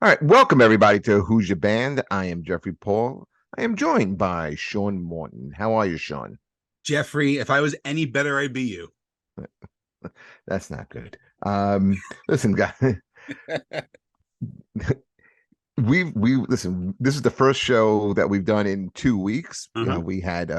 All right, welcome everybody to Who's Your Band. I am Jeffrey Paul. I am joined by Sean Morton. How are you, Sean? Jeffrey, if I was any better, I'd be you. That's not good. Listen, guys, we listen. This is the first show that we've done in 2 weeks. Uh-huh. We had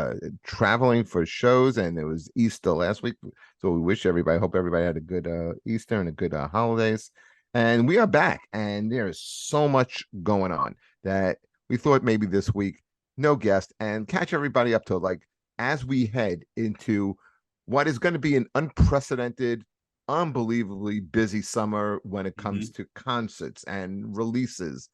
traveling for shows, and it was Easter last week. So we wish everybody, hope everybody had a good Easter and a good holidays. And we are back, and there is so much going on that we thought maybe this week, no guest, and catch everybody up to like as we head into what is going to be an unprecedented, unbelievably busy summer when it comes Hmm. to concerts and releases.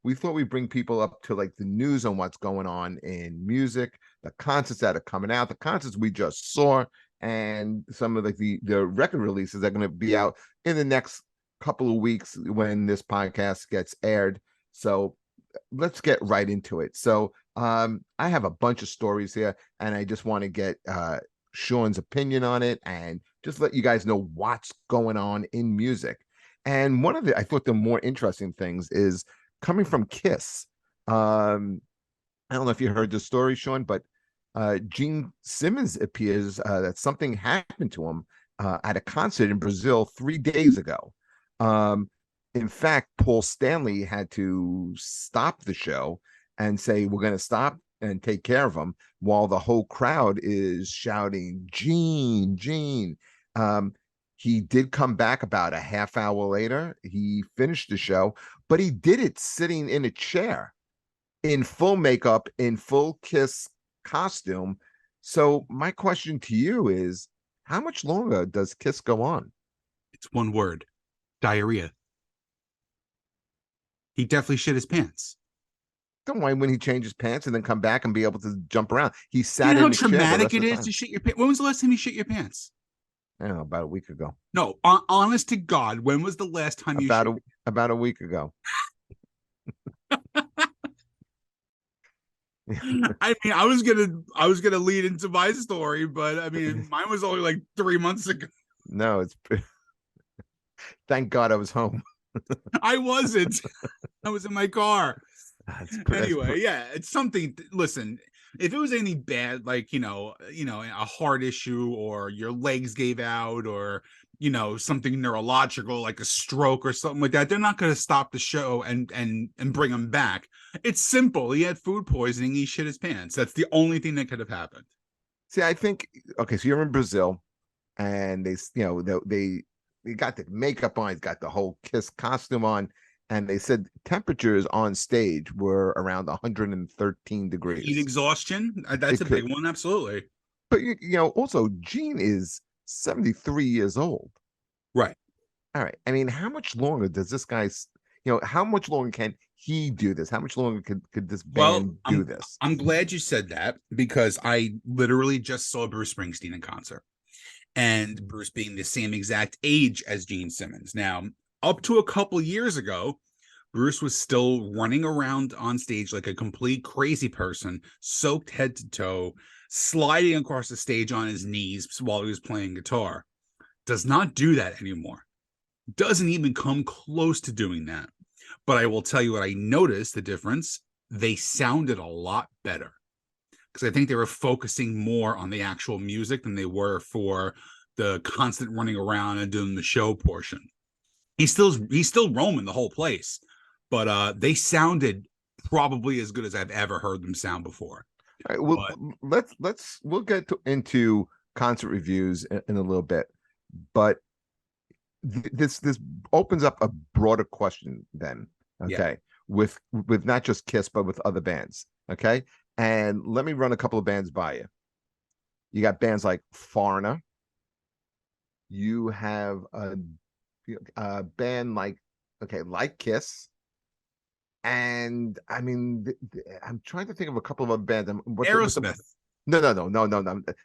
We thought we'd bring people up to like the news on what's going on in music, the concerts that are coming out, the concerts we just saw, and some of the record releases that are going to be out in the next couple of weeks when this podcast gets aired. So let's get right into it. So I have a bunch of stories here, and I just want to get Sean's opinion on it and just let you guys know what's going on in music. And one of I thought the more interesting things is coming from Kiss. I don't know if you heard the story, Sean, but Gene Simmons appears that something happened to him at a concert in Brazil 3 days ago. Um, in fact, Paul Stanley had to stop the show and say, "We're going to stop and take care of him," while the whole crowd is shouting, "Gene, Gene." Um, he did come back about a half hour later. He finished the show, but he did it sitting in a chair in full makeup, in full Kiss costume. So my question to you is, how much longer does Kiss go on? It's one word: diarrhea. He definitely shit his pants. Don't mind when he changes pants and then come back and be able to jump around. He Do you sat know how in the chair the traumatic rest it of the is to time. shit your pants? When was the last time you shit your pants? I don't know, about a week ago. No, honest to God, when was the last time you About shit? a about a week ago. I mean, I was gonna lead into my story, but I mean, mine was only like 3 months ago. No, it's thank God I was home. I wasn't. I was in my car. That's Anyway, yeah, it's something. Listen, if it was anything bad, like a heart issue, or your legs gave out, or something neurological, like a stroke or something like that, they're not going to stop the show and bring him back. It's simple. He had food poisoning. He shit his pants. That's the only thing that could have happened. See, I think okay, so you're in Brazil and they got the makeup on, he's got the whole Kiss costume on, and they said temperatures on stage were around 113 Heat degrees. exhaustion. That's It a could, big one. Absolutely. but also Gene is 73 years old. Right. All right. I mean, how much longer does this how much longer can he do this? How much longer could this Well, band do I'm this? I'm glad you said that because I literally just saw Bruce Springsteen in concert, and Bruce being the same exact age as Gene Simmons. Now, up to a couple years ago, Bruce was still running around on stage like a complete crazy person, soaked head to toe, sliding across the stage on his knees while he was playing guitar. Does not do that anymore. Doesn't even come close to doing that. But I will tell you what I noticed the difference. They sounded a lot better because I think they were focusing more on the actual music than they were for the constant running around and doing the show portion. He's still roaming the whole place, but they sounded probably as good as I've ever heard them sound before. All right, well, But we'll get into concert reviews in a little bit, but this opens up a broader question then, yeah, okay, with not just Kiss but with other bands, okay? And let me run a couple of bands by you. You got bands like Foreigner. You have a band like, okay, like Kiss. And I mean, I'm trying to think of a couple of other bands. Aerosmith. No.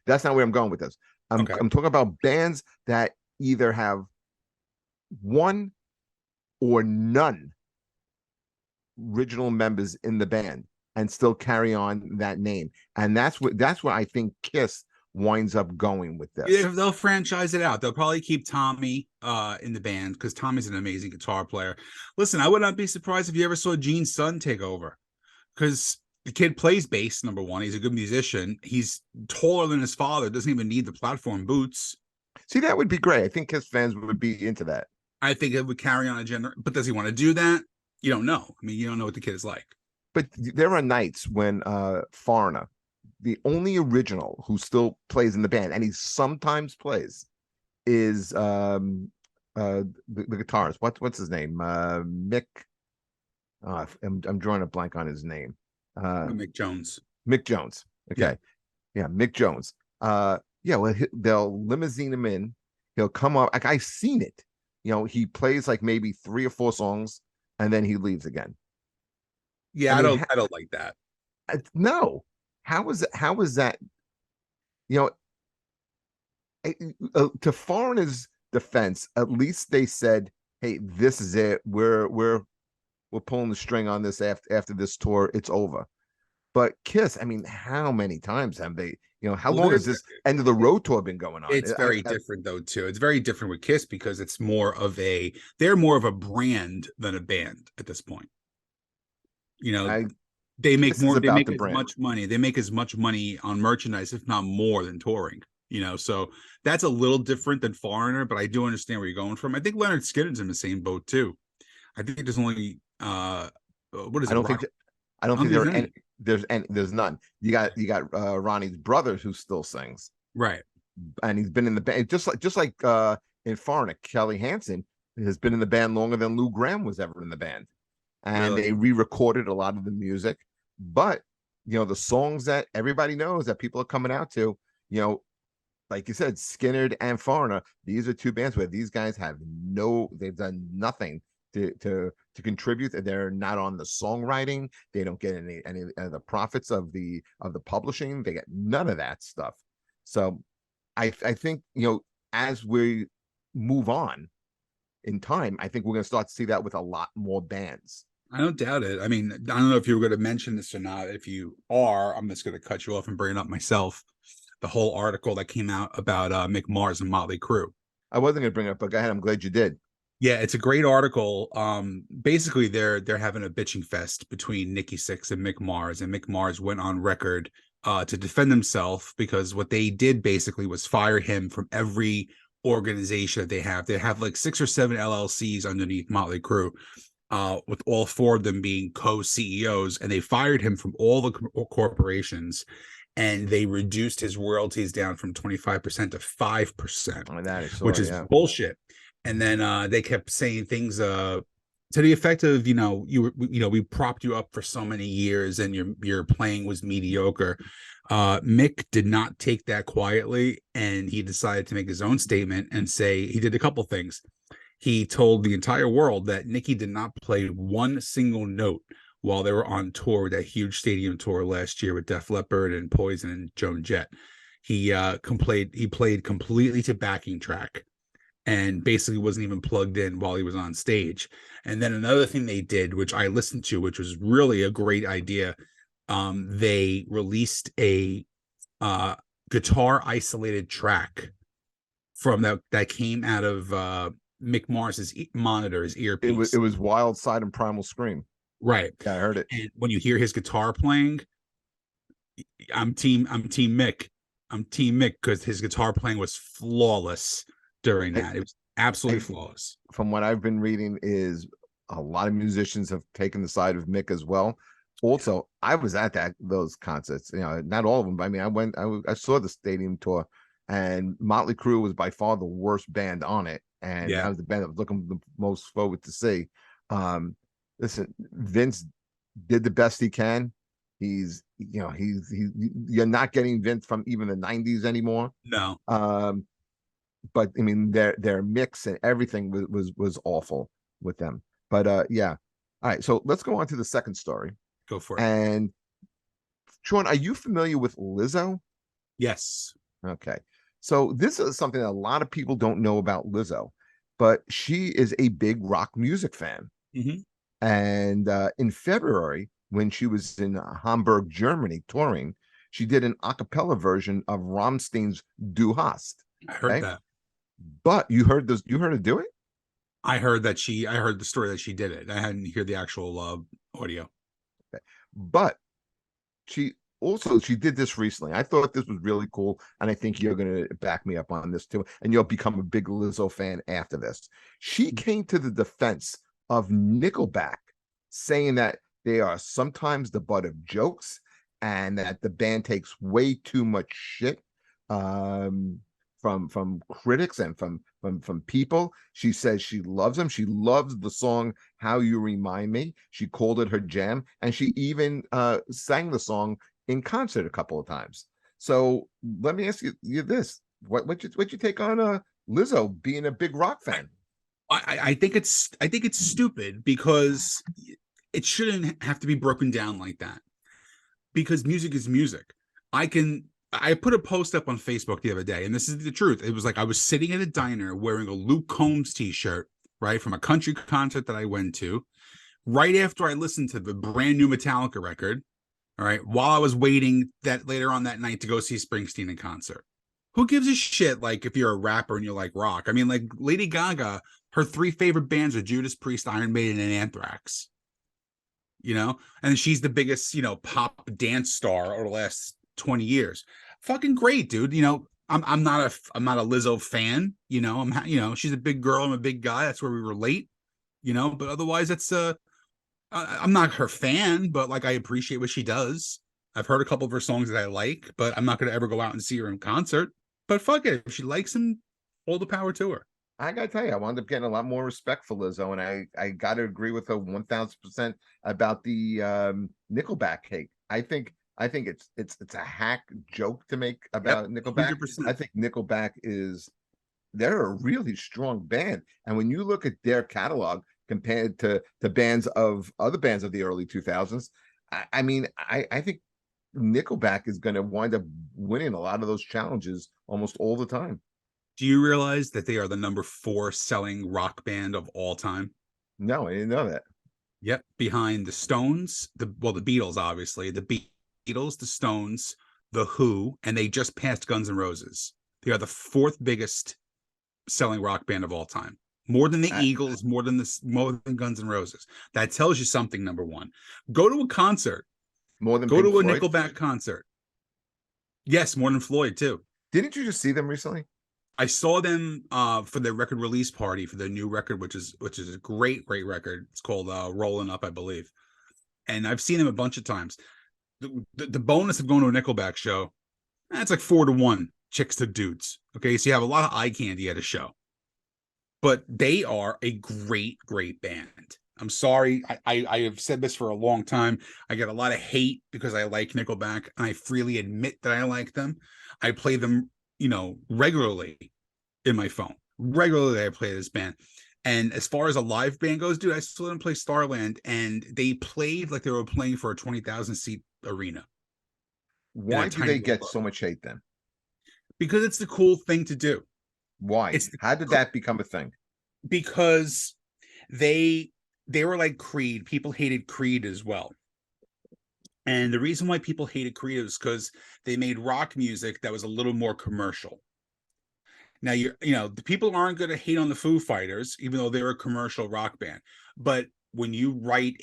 That's not where I'm going with this. Okay, I'm talking about bands that either have one or none original members in the band and still carry on that name. And that's where I think Kiss winds up going with Yeah, this. they'll franchise it out. They'll probably keep Tommy in the band because Tommy's an amazing guitar player. Listen, I would not be surprised if you ever saw Gene's son take over because the kid plays bass, number one. He's a good musician. He's taller than his father, doesn't even need the platform boots. See, that would be great. I think Kiss fans would be into that. I think it would carry on a gender, but does he want to do that? You don't know. I mean, you don't know what the kid is like. But there are nights when Foreigner, the only original who still plays in the band, and he sometimes plays, is the guitarist. What's his name? Mick. I'm drawing a blank on his name. Mick Jones. Mick Jones. Okay. Yeah, Mick Jones. Yeah, well, they'll limousine him in. He'll come up. Like I've seen it. He plays like maybe 3 or 4 songs, and then he leaves again. Yeah, I don't like that. No. How is that? You know, to Foreigner's defense, at least they said, "Hey, this is it. We're pulling the string on this after this tour. It's over." But Kiss, I mean, how many times have they? How long has this end of the road tour been going on? It's very different though, too. It's very different with Kiss because it's they're more of a brand than a band at this point. They make as much money. They make as much money on merchandise, if not more, than touring. So that's a little different than Foreigner, but I do understand where you're going from. I think Leonard Skinner's in the same boat too. I think there's only what is it? I don't think there's none. You got Ronnie's brother who still sings, right? And he's been in the band just like in Foreigner. Kelly Hansen has been in the band longer than Lou Gramm was ever in the band, and they re-recorded a lot of the music. But the songs that everybody knows that people are coming out to, like you said, Skinner and Foreigner. These are 2 bands where these guys they've done nothing to contribute. They're not on the songwriting. They don't get any of the profits of the publishing. They get none of that stuff. So I think as we move on in time, I think we're going to start to see that with a lot more bands. I don't doubt it. I mean, I don't know if you were going to mention this or not. If you are, I'm just going to cut you off and bring it up myself. The whole article that came out about Mick Mars and Motley Crue. I wasn't going to bring it up, but go ahead. I'm glad you did. Yeah, it's a great article. Basically, they're having a bitching fest between Nikki Sixx and Mick Mars, and Mick Mars went on record to defend himself because what they did basically was fire him from every organization that they have. They have like 6 or 7 LLCs underneath Motley Crue, with all 4 of them being co-CEOs, and they fired him from all the corporations, and they reduced his royalties down from 25% to 5%, which is bullshit. And then they kept saying things to the effect of, we propped you up for so many years and your playing was mediocre. Mick did not take that quietly, and he decided to make his own statement and say he did a couple things. He told the entire world that Nikki did not play one single note while they were on tour, that huge stadium tour last year with Def Leppard and Poison and Joan Jett. He played completely to backing track and basically wasn't even plugged in while he was on stage. And then another thing they did, which I listened to, which was really a great idea, they released a guitar isolated track from that came out of Mick Mars's monitor, his earpiece. It was Wild Side and Primal Scream. Right. Yeah, I heard it. And when you hear his guitar playing, I'm team Mick. I'm team Mick because his guitar playing was flawless during that. It was absolutely flawless. From what I've been reading, is a lot of musicians have taken the side of Mick as well. Also, I was at those concerts. Not all of them, but I mean, I saw the stadium tour, and Motley Crue was by far the worst band on it, and that was the band I was looking the most forward to see. Listen, Vince did the best he can. He's you're not getting Vince from even the 90s anymore. No. But I mean, their mix and everything was awful with them. But yeah. All right, so let's go on to the second story. Go for it. And Sean, are you familiar with Lizzo? Yes. Okay. So this is something that a lot of people don't know about Lizzo, but she is a big rock music fan. Mm-hmm. And in February, when she was in Hamburg, Germany, touring, she did an a cappella version of Rammstein's Du Hast. I heard Okay. that. But you heard her do it? I heard that I heard the story that she did it. I hadn't heard the actual audio. Okay. But she did this recently. I thought this was really cool, and I think you're going to back me up on this too, and you'll become a big Lizzo fan after this. She came to the defense of Nickelback, saying that they are sometimes the butt of jokes and that the band takes way too much shit from critics and from people. She says she loves them. She loves the song "How You Remind Me." She called it her jam, and she even sang the song in concert a couple of times. So let me ask you this: what you take on Lizzo being a big rock fan? I think it's stupid because it shouldn't have to be broken down like that. Because music is music. I put a post up on Facebook the other day, and this is the truth. It was like I was sitting at a diner wearing a Luke Combs t-shirt, right, from a country concert that I went to, right after I listened to the brand new Metallica record, all right, while I was waiting that later on that night to go see Springsteen in concert. Who gives a shit, like, if you're a rapper and you like rock? I mean, like, Lady Gaga, her 3 favorite bands are Judas Priest, Iron Maiden, and Anthrax. And she's the biggest, pop dance star over the last 20 years. Fucking great, dude. I'm not a Lizzo fan. She's a big girl. I'm a big guy. That's where we relate. But otherwise, I'm not her fan, but like I appreciate what she does. I've heard a couple of her songs that I like, but I'm not going to ever go out and see her in concert. But fuck it, if she likes him, all the power to her. I gotta tell you, I wound up getting a lot more respect for Lizzo, and I gotta agree with her 1000% about the Nickelback hate. I think it's a hack joke to make about Nickelback. 100%. I think they're a really strong band, and when you look at their catalog compared to bands of other bands of the early 2000s, I mean, I think Nickelback is going to wind up winning a lot of those challenges almost all the time. Do you realize that they are the number 4 selling rock band of all time? No, I didn't know that. Yep, behind the Stones, the Beatles, obviously, the Beatles, the Stones, the Who, and they just passed Guns N' Roses. They are the 4th biggest selling rock band of all time. More than the Eagles, more than Guns N' Roses. That tells you something. Number one, go to a concert. More than go Pink to a Floyd? Nickelback concert. Yes, more than Floyd too. Didn't you just see them recently? I saw them for their record release party for their new record, which is a great record. It's called Rolling Up, I believe. And I've seen them a bunch of times. The bonus of going to a Nickelback show, that's like 4-1 chicks to dudes. Okay, so you have a lot of eye candy at a show. But they are a great band. I'm sorry. I have said this for a long time. I get a lot of hate because I like Nickelback, and I freely admit that I like them. I play them, regularly in my phone. Regularly, I play this band. And as far as a live band goes, dude, I still didn't play Starland, and they played like they were playing for a 20,000 seat arena. Why do they get so much hate then? Because it's the cool thing to do. Why? How did that become a thing? Because they were like Creed. People hated Creed as well. And the reason why people hated Creed is because they made rock music that was a little more commercial. Now, the people aren't going to hate on the Foo Fighters, even though they're a commercial rock band. But when you write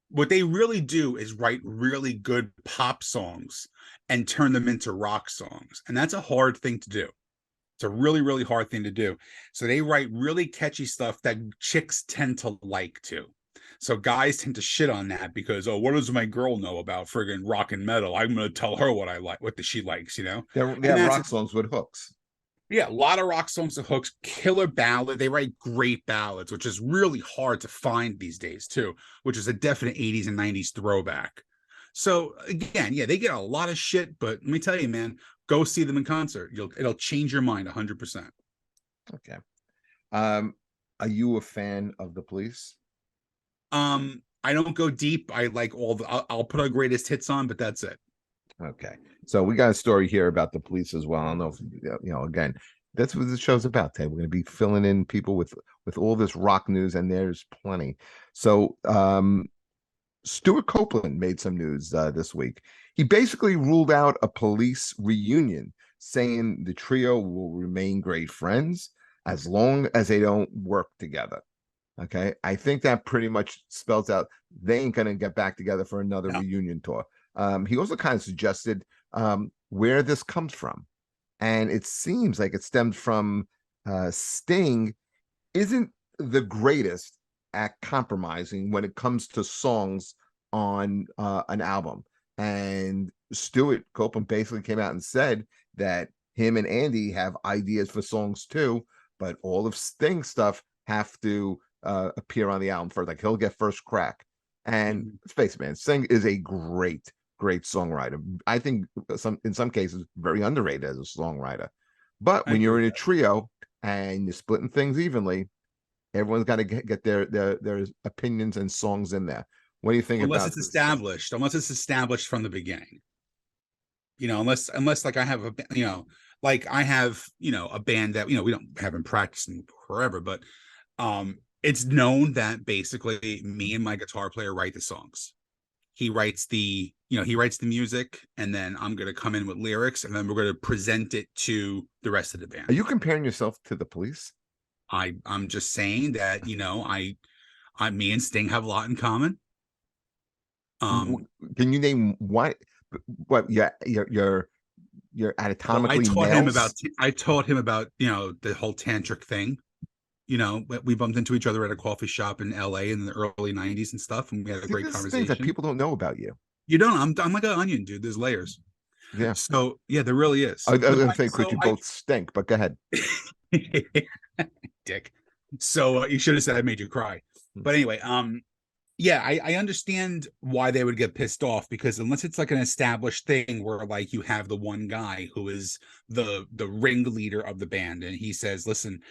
what they really do is write really good pop songs and turn them into rock songs. And that's a hard thing to do. It's a really hard thing to do. So they write really catchy stuff that chicks tend to like too. So guys tend to shit on that because, what does my girl know about friggin' rock and metal? I'm going to tell her what I like, what she likes, They have rock songs with hooks. Yeah, a lot of rock songs with hooks, killer ballad. They write great ballads, which is really hard to find these days too, which is a definite 80s and 90s throwback. So again, yeah, they get a lot of shit, but let me tell you, man, go see them in concert. It'll change your mind 100%. Okay. Are you a fan of the Police? I don't go deep. I like I'll put our greatest hits on, but that's it. Okay. So we got a story here about the Police as well. I don't know if again, that's what the show's about today. We're going to be filling in people with all this rock news, and there's plenty. So Stuart Copeland made some news this week. He basically ruled out a police reunion, saying the trio will remain great friends as long as they don't work together. Okay. I think that pretty much spells out they ain't going to get back together for another No. reunion tour. He also kind of suggested where this comes from. And it seems like it stems from Sting isn't the greatest at compromising when it comes to songs on an album. And Stuart Copeland basically came out and said that him and Andy have ideas for songs too, but all of Sting stuff have to appear on the album first. Like he'll get first crack. And let's face it, man, Sting is a great songwriter. I think in some cases very underrated as a songwriter. But when you're in a trio and you're splitting things evenly, everyone's got to get their opinions and songs in there. What do you think unless about it's this? established, unless it's established from the beginning. Unless like I have like I have, a band that, we haven't practiced in forever, but it's known that basically me and my guitar player write the songs. He writes the music, and then I'm going to come in with lyrics, and then we're going to present it to the rest of the band. Are you comparing yourself to the Police? I'm just saying that, me and Sting have a lot in common. Can you name what your anatomically I taught him about the whole tantric thing. We bumped into each other at a coffee shop in LA in the early 90s and stuff, and we had a great conversation. Things that people don't know about you. You don't. I'm like an onion, dude. There's layers. Yeah. So yeah, there really is. I think because you both stink, but go ahead. Dick. So you should have said I made you cry. But anyway, yeah, I understand why they would get pissed off, because unless it's like an established thing where like you have the one guy who is the ringleader of the band, and he says, listen,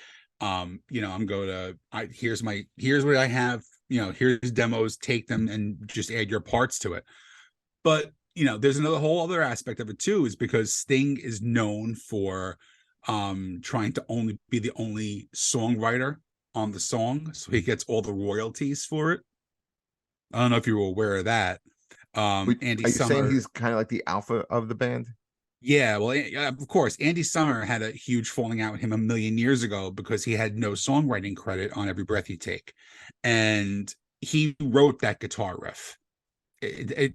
I'm going to, here's what I have, here's demos, take them and just add your parts to it. But, there's another whole other aspect of it too, is because Sting is known for trying to only be the only songwriter on the song. So he gets all the royalties for it. I don't know if you were aware of that. Andy Summer, saying he's kind of like the alpha of the band? Yeah, well, of course, Andy Summer had a huge falling out with him a million years ago because he had no songwriting credit on Every Breath You Take. And he wrote that guitar riff.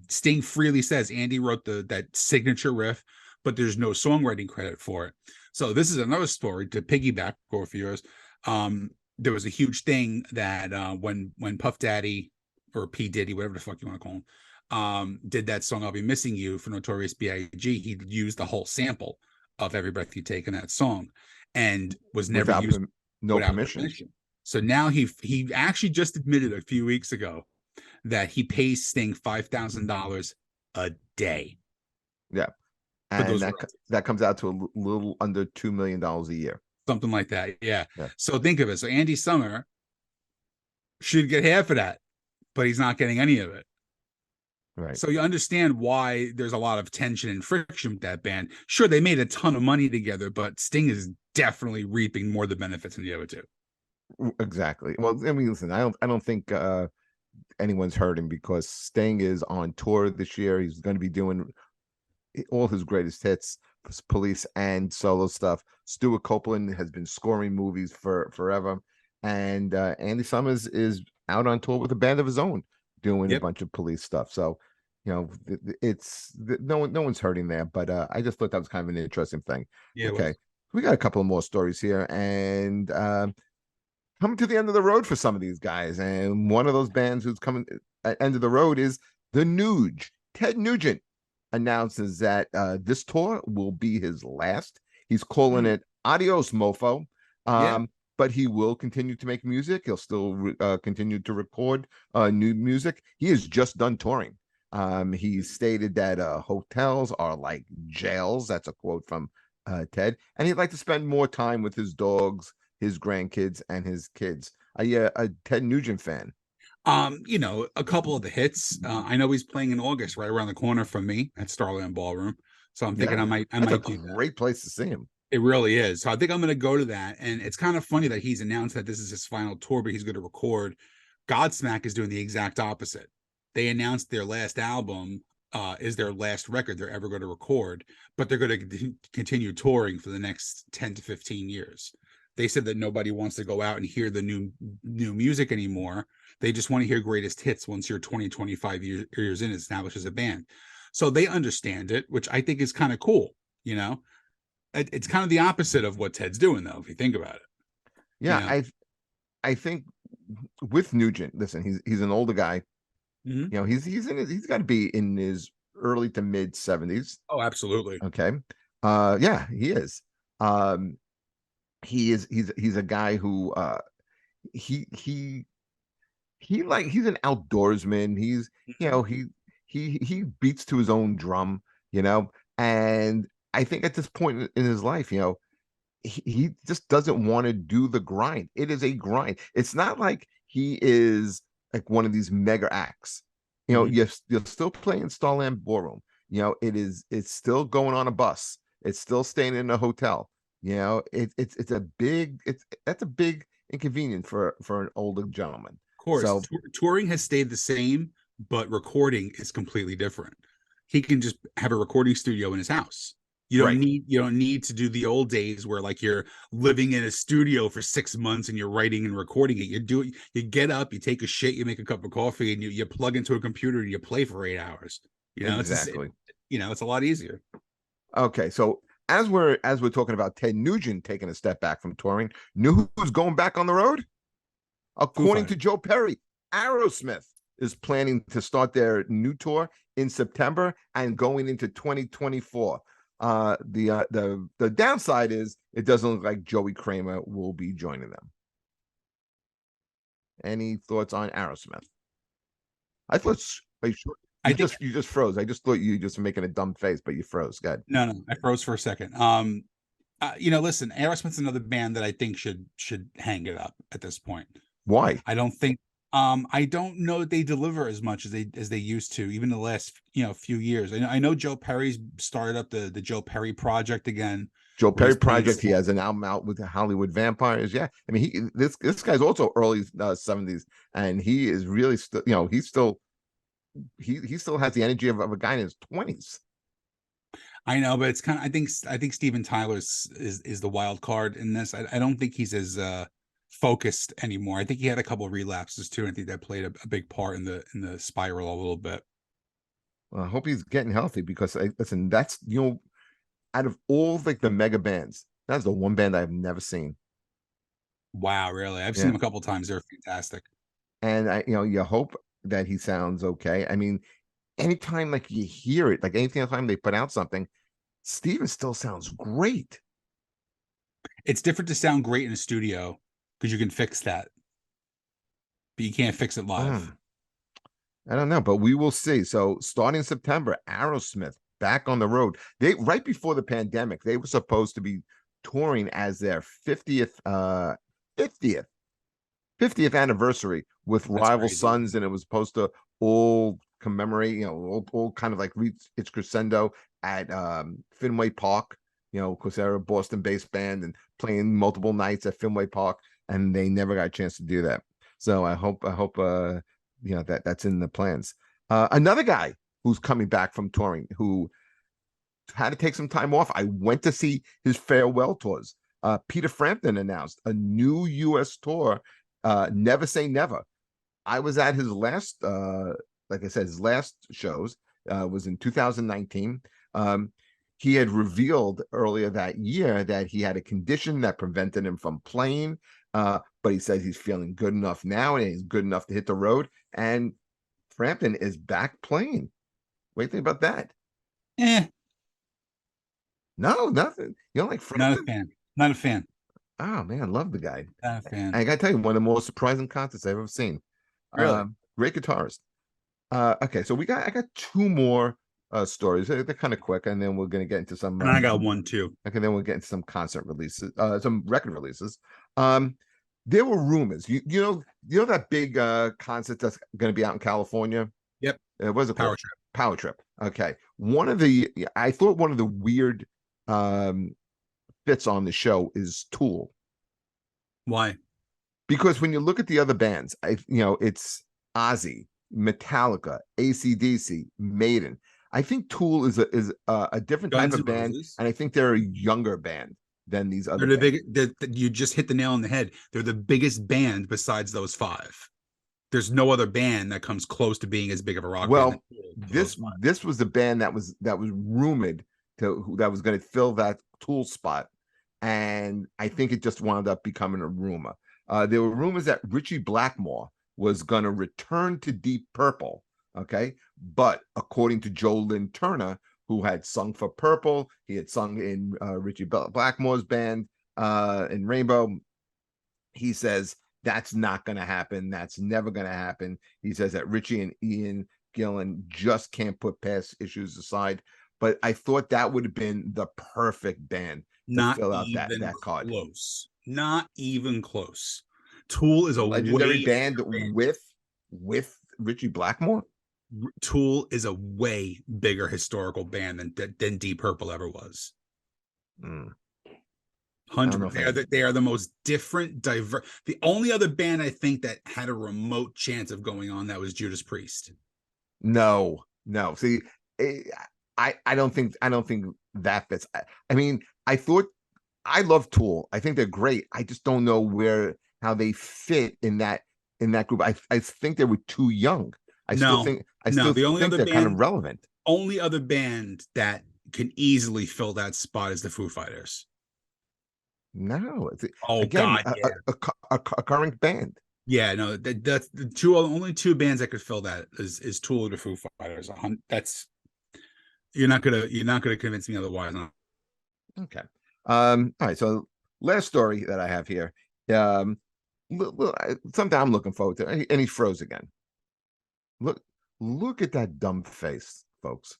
Sting freely says Andy wrote that signature riff, but there's no songwriting credit for it. So this is another story to piggyback off yours. There was a huge thing that when Puff Daddy or P. Diddy, whatever the fuck you want to call him, did that song I'll Be Missing You for Notorious B.I.G., he used the whole sample of Every Breath You Take in that song and was never used without permission. So now he actually just admitted a few weeks ago that he pays Sting $5,000 a day. Yeah. And that comes out to a little under $2 million a year. Something like that. Yeah. So think of it. So Andy Summer should get half of that, but he's not getting any of it. Right. So you understand why there's a lot of tension and friction with that band. Sure, they made a ton of money together, but Sting is definitely reaping more of the benefits than the other two. Exactly. Well, I mean, listen, I don't think anyone's hurting because Sting is on tour this year. He's going to be doing all his greatest hits, Police and solo stuff. Stuart Copeland has been scoring movies forever, and Andy Summers is out on tour with a band of his own, doing a bunch of Police stuff. So, it's no one's hurting there. But I just thought that was kind of an interesting thing. Yeah. Okay, we got a couple of more stories here, and coming to the end of the road for some of these guys. And one of those bands who's coming at end of the road is the Nuge. Ted Nugent announces that this tour will be his last. He's calling it adios, mofo. But he will continue to make music. He'll still continue to record new music. He has just done touring. He stated that hotels are like jails. That's a quote from Ted. And he'd like to spend more time with his dogs, his grandkids, and his kids. Are you a Ted Nugent fan? A couple of the hits. I know he's playing in August, right around the corner from me at Starland Ballroom. So I'm thinking I might do that. That's a great place to see him. It really is. So I think I'm going to go to that. And it's kind of funny that he's announced that this is his final tour, but he's going to record. Godsmack is doing the exact opposite. they announced their last album is their last record they're ever going to record, but they're going to continue touring for the next 10 to 15 years. They said that nobody wants to go out and hear the new music anymore. They just want to hear greatest hits once you're 20, 25 years in, established as a band. So they understand it, which I think is kind of cool. You know, it's kind of the opposite of what Ted's doing, though, if you think about it. Yeah, You know? I think with Nugent, listen, he's an older guy. Mm-hmm. You know, he's got to be in his early to mid 70s. Oh, absolutely. Okay. Yeah, he is. He's a guy who he he he's an outdoorsman. He's, you Mm-hmm. know, he beats to his own drum, you know, and I think at this point in his life, you know, he just doesn't want to do the grind. It is a grind. It's not like he is like one of these mega acts. You know, Mm-hmm. you're still playing Starland Ballroom. You know, it's still going on a bus. It's still staying in a hotel. You know, it's a big that's a big inconvenience for an older gentleman. Of course, So touring has stayed the same, but recording is completely different. He can just have a recording studio in his house. right, You don't need to do the old days where like you're living in a studio for 6 months and you're writing and recording it. You get up, you take a shit, you make a cup of coffee, and you plug into a computer and you play for 8 hours. You know, exactly. it's a lot easier. Okay, so as we're talking about Ted Nugent taking a step back from touring, knew who's going back on the road? Foo According to Fighters. Joe Perry, Aerosmith is planning to start their new tour in September and going into 2024. The downside is it doesn't look like Joey Kramer will be joining them. Any thoughts on Aerosmith? I thought are you sure? I think You just froze. I just thought you just making a dumb face, but you froze. Good. no, I froze for a second. Listen, Aerosmith's another band that I think should hang it up at this point. Why? I don't think I don't know that they deliver as much as they used to, even the last few years. I know Joe Perry's started up the Joe Perry project again, Joe where Perry he's playing project. He has an album out with the Hollywood Vampires. Yeah, I mean, this guy's also early 70s, and he is really still. You know, he still has the energy of a guy in his 20s. I know, but it's kind of I think Steven Tyler's is the wild card in this. I don't think he's as focused anymore. I think he had a couple of relapses too. I think that played a big part in the spiral a little bit. Well, I hope he's getting healthy because listen, that's out of all like the mega bands, that's the one band I've never seen. Wow, really? I've seen Yeah, him a couple of times. They're fantastic. and you hope that he sounds okay. I mean, anytime like you hear it, like anytime they put out something, Steven still sounds great. It's different to sound great in a studio because you can fix that, but you can't fix it live. Mm, I don't know, but we will see. So starting September, Aerosmith back on the road. They right before the pandemic, they were supposed to be touring as their 50th 50th anniversary with That's Rival crazy. Sons, and it was supposed to all commemorate, all kind of like reach its crescendo at Fenway Park, because they're a Boston-based band and playing multiple nights at Fenway Park, and they never got a chance to do that. So I hope that's in the plans. Another guy who's coming back from touring who had to take some time off. I went to see his farewell tours. Peter Frampton announced a new U.S. tour, Never Say Never. I was at his last, like I said, his last shows was in 2019. He had revealed earlier that year that he had a condition that prevented him from playing, but he says he's feeling good enough now and he's good enough to hit the road. And Frampton is back playing. What do you think about that? Eh, No, nothing. You don't like not a Frampton? fan. Not a fan. Oh man, love the guy. Not a fan. I gotta tell you, one of the most surprising concerts I've ever seen. Really? Great guitarist. Okay, so I got two more stories. They're kind of quick, and then we're gonna get into some And I got one too. okay, then we'll get into some concert releases, some record releases. Um, there were rumors. You know that big concert that's gonna be out in California? Yep. What was it Power called? trip. Power Trip. Okay. I thought one of the weird um fits on the show is Tool. Why? Because when you look at the other bands, it's Ozzy. Metallica, AC/DC, Maiden. I think Tool is a different type Guns of N' band, Roses. and I think they're a younger band than these other They're the bands. big. You just hit the nail on the head. They're the biggest band besides those five. There's no other band that comes close to being as big of a rock band Well, than those this five. this was the band that was rumored that was going to fill that Tool spot, and I think it just wound up becoming a rumor. There were rumors that Richie Blackmore was going to return to Deep Purple. Okay, but according to Joe Lynn Turner, who had sung for Purple, he had sung in Richie Blackmore's band in Rainbow. He says that's not going to happen. That's never going to happen. He says that Richie and Ian Gillan just can't put past issues aside. But I thought that would have been the perfect band to Not fill out that even that card. close. Not even close. Tool is A a legendary way band bigger band. with Richie Blackmore. Tool is a way bigger historical band than Deep Purple ever was. Mm. 100. They are the most different, diverse. The only other band I think that had a remote chance of going on that was Judas Priest. No. See, I don't think that fits. I mean, I love Tool. I think they're great. I just don't know how they fit in that group. I think they were too young. I still think they're kind of relevant. Only other band that can easily fill that spot is the Foo Fighters. No, God, yeah. a current band. Yeah, no, that's the only two bands that could fill that is Tool or the Foo Fighters. That's you're not gonna convince me otherwise. Okay. All right. So last story that I have here. Something I'm looking forward to, and he froze again. Look at that dumb face, folks.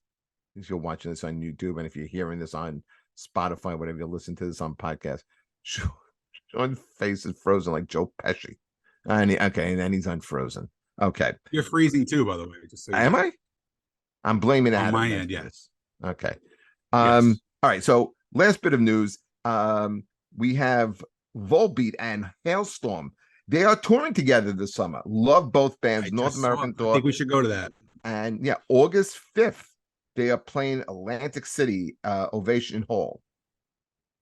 If you're watching this on YouTube, and if you're hearing this on Spotify, whatever, you listen to this on podcast, Sean's face is frozen like Joe Pesci. And then he's unfrozen. Okay. You're freezing too, by the way. Just so Am I? I'm blaming on Adam my end, yes. Okay. Yes. All right. So last bit of news. We have Volbeat and Hailstorm. They are touring together this summer. Love both bands. North American tour. I think we should go to that. And yeah, August 5th, they are playing Atlantic City, Ovation Hall.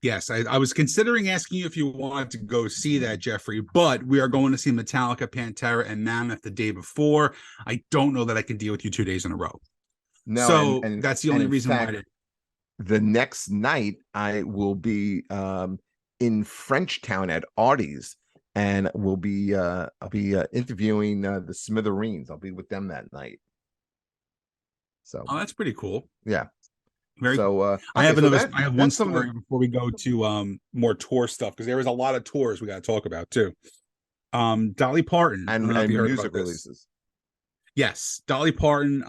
Yes, I was considering asking you if you wanted to go see that, Jeffrey, but we are going to see Metallica, Pantera, and Mammoth the day before. I don't know that I can deal with you 2 days in a row. No, so that's the only reason why I did. The next night, I will be in Frenchtown at Artie's, and I'll be interviewing the Smithereens. I'll be with them that night. So, that's pretty cool. Yeah. Very. So okay, I have one story before we go to more tour stuff, because there was a lot of tours we got to talk about too. Dolly Parton and music releases. Yes, Dolly Parton.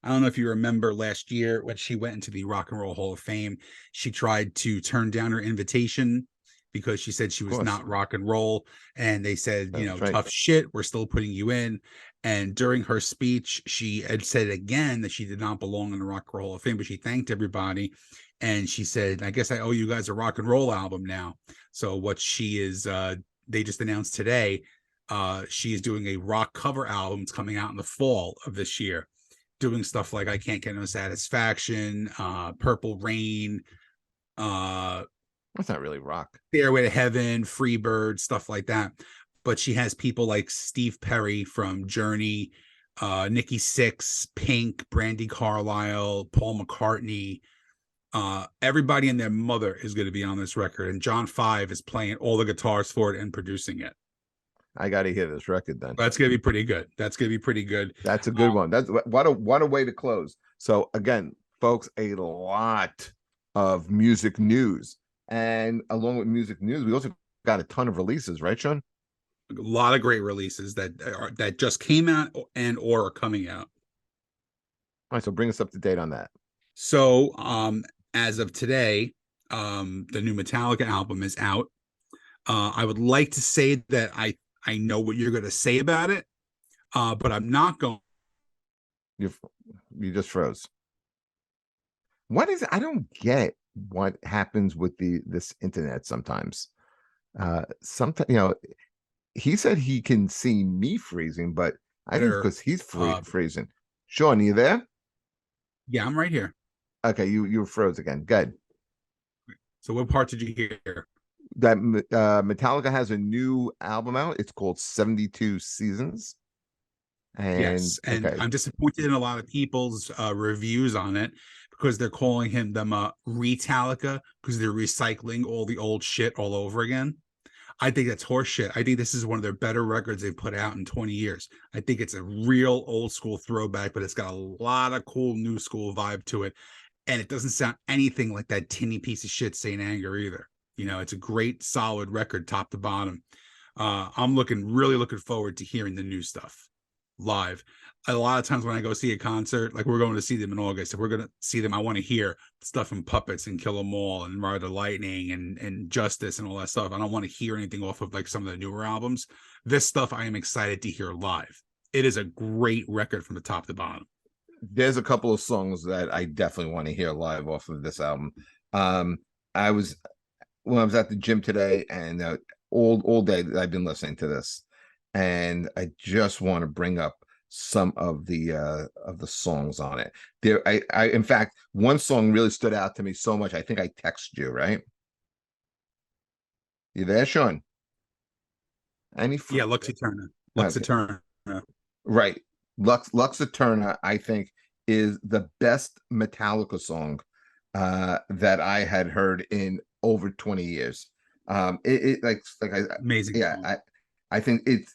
I don't know if you remember last year when she went into the Rock and Roll Hall of Fame, she tried to turn down her invitation because she said she was not rock and roll, and they said, tough shit, we're still putting you in. And during her speech, she had said again that she did not belong in the Rock and Roll Hall of Fame, but she thanked everybody. And she said, I guess I owe you guys a rock and roll album now. So what she is, they just announced today, she is doing a rock cover album. It's coming out in the fall of this year, doing stuff like I Can't Get No Satisfaction, Purple Rain, that's not really rock. Stairway to Heaven, Freebird, stuff like that. But she has people like Steve Perry from Journey, Nikki Sixx, Pink, Brandy Carlisle, Paul McCartney. Everybody and their mother is going to be on this record, and John 5 is playing all the guitars for it and producing it. I got to hear this record then. That's going to be pretty good. That's a good one. That's what a way to close. So again, folks, a lot of music news, and along with music news, we also got a ton of releases, right, Sean? A lot of great releases that just came out and or are coming out. All right, so bring us up to date on that. So, as of today, the new Metallica album is out. I would like to say that I know what you're going to say about it, but I'm not going. You just froze. What is it? I don't get what happens with this internet sometimes. Sometimes, he said he can see me freezing, but I think Better. because he's Uh, freezing. Sean, you there? yeah, I'm right here. Okay, you froze again. Good. So what part did you hear? That Metallica has a new album out. It's called 72 Seasons. And Yes, and okay, I'm disappointed in a lot of people's reviews on it because they're calling them Retalica because they're recycling all the old shit all over again. I think that's horseshit. I think this is one of their better records they've put out in 20 years. I think it's a real old school throwback, but it's got a lot of cool new school vibe to it. And it doesn't sound anything like that tinny piece of shit Saint Anger either. It's a great, solid record, top to bottom. I'm really looking forward to hearing the new stuff live. A lot of times when I go see a concert, like we're going to see them in August, if we're going to see them, I want to hear stuff from Puppets and Kill 'Em All and Ride the Lightning and Justice and all that stuff. I don't want to hear anything off of like some of the newer albums. This stuff I am excited to hear live. It is a great record from the top to bottom. there's a couple of songs that I definitely want to hear live off of this album. Um, I was when I was at the gym today, and all day I've been listening to this, and I just want to bring up some of the songs on it. I in fact, one song really stood out to me so much. I think I texted you, right? You there, Sean? Any Yeah, Lux Eterna. Lux okay, Eterna. right. Lux Eterna, I think, is the best Metallica song that I had heard in over 20 years. It like I Amazing yeah, song. I think it's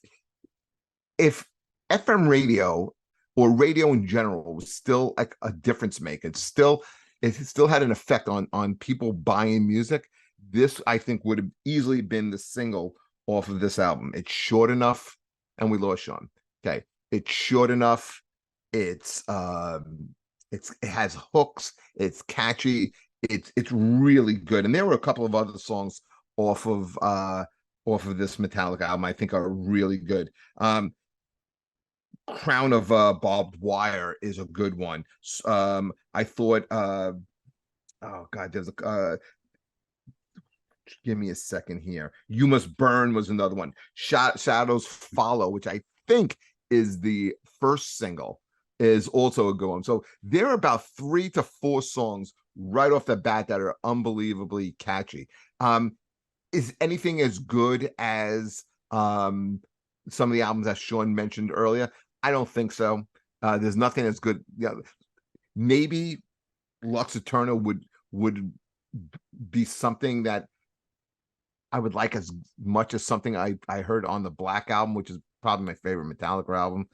if FM radio or radio in general was still like a difference maker, it still had an effect on people buying music. This I think would have easily been the single off of this album. It's short enough, and we lost Sean. Okay, it's short enough. It's it has hooks. It's catchy. It's really good. And there were a couple of other songs off of uh off of this Metallica album I think are really good. Crown of Barbed Wire is a good one. I thought oh god, there's a give me a second here. You Must Burn was another one. Shadows Follow, which I think is the first single, is also a good one. So there are about 3 to 4 songs right off the bat that are unbelievably catchy. Is anything as good as some of the albums that Sean mentioned earlier? I don't think so. There's nothing as good. Yeah, maybe Lux Eterna would be something that I would like as much as something I heard on the Black album, which is probably my favorite Metallica album.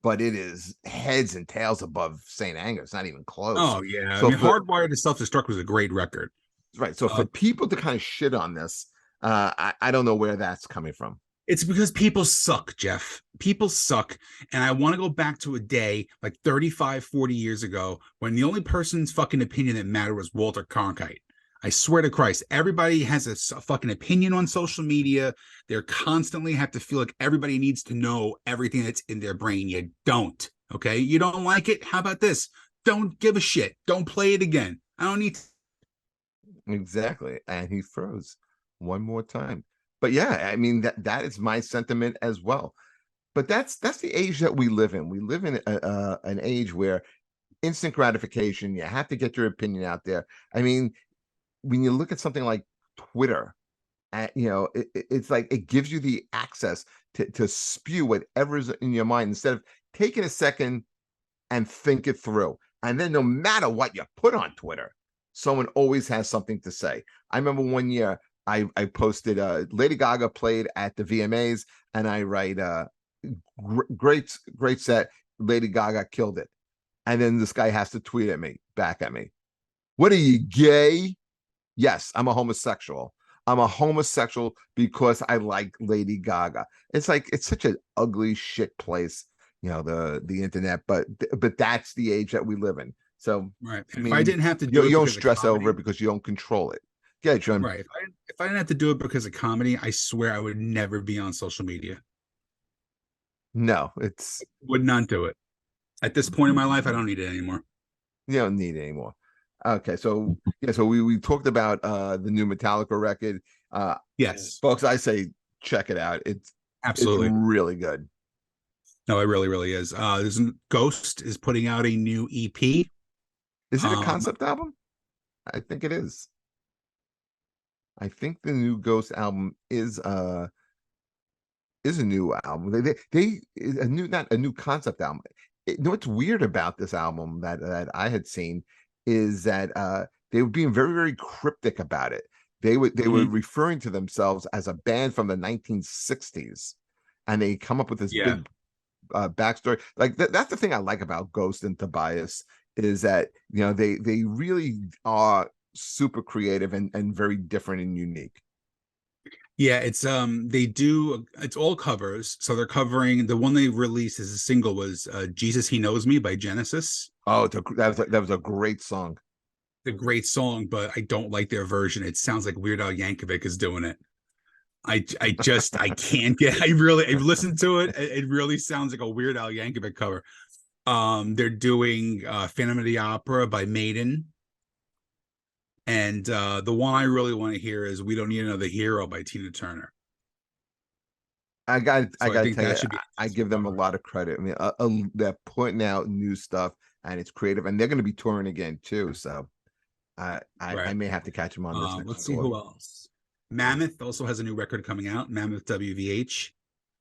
But it is heads and tails above Saint Anger. It's not even close. Oh yeah. I So mean, for Hardwired to Self-Destruct was a great record. right, so for people to kind of shit on this, I don't know where that's coming from. It's because people suck, Jeff. People suck. And I want to go back to a day like 35, 40 years ago when the only person's fucking opinion that mattered was Walter Cronkite. I swear to Christ, everybody has a fucking opinion on social media. They're constantly have to feel like everybody needs to know everything that's in their brain. You don't. Okay. You don't like it. How about this? Don't give a shit. Don't play it again. I don't need to. Exactly. And he froze one more time. But yeah, I mean that is my sentiment as well. But that's the age that we live in. We live in an age where instant gratification, you have to get your opinion out there. I mean, when you look at something like Twitter, it's like it gives you the access to spew whatever's in your mind instead of taking a second and think it through. And then no matter what you put on Twitter, someone always has something to say. I remember one year I posted Lady Gaga played at the VMAs, and I write great set. Lady Gaga killed it. And then this guy has to tweet at me back at me. What are you, gay? Yes, I'm a homosexual. I'm a homosexual because I like Lady Gaga. It's like it's such an ugly shit place, the internet. But that's the age that we live in. So Right. I If I mean, didn't have to you do it don't because of stress over comedy, it because you don't control it. Yeah, John. right. If I didn't have to do it because of comedy, I swear I would never be on social media. No, it's Would not do it. At this point in my life, I don't need it anymore. you don't need it anymore. Okay, so yeah, so we talked about the new Metallica record. Yes, Folks, I say check it out. It's absolutely. really good. No, it really, really is. There's Ghost is putting out a new EP. Is it a Um, concept album? I think it is. I think the new Ghost album is a new album. They a new, not a new concept album. You know what's weird about this album that I had seen is that they were being very, very cryptic about it. They were mhm. referring to themselves as a band from the 1960s, and they come up with this Yeah. big backstory. Like that's the thing I like about Ghost and Tobias is that they really are super creative and very different and unique. Yeah, it's all covers. So they're covering the one they released as a single was Jesus He Knows Me by Genesis. Oh, that was a great song. The great song, but I don't like their version. It sounds like Weird Al Yankovic is doing it. I can't get I've listened to it. It really sounds like a Weird Al Yankovic cover. They're doing Phantom of the Opera by Maiden. And the one I really want to hear is We Don't Need Another Hero by Tina Turner. I So I got to think tell that you, should be I a give them a cover. lot of credit. I mean, they're putting out new stuff and it's creative, and they're going to be touring again too. So I Right. may have to catch them on this Let's next see tour. who else. Mammoth also has a new record coming out, Mammoth WVH. It's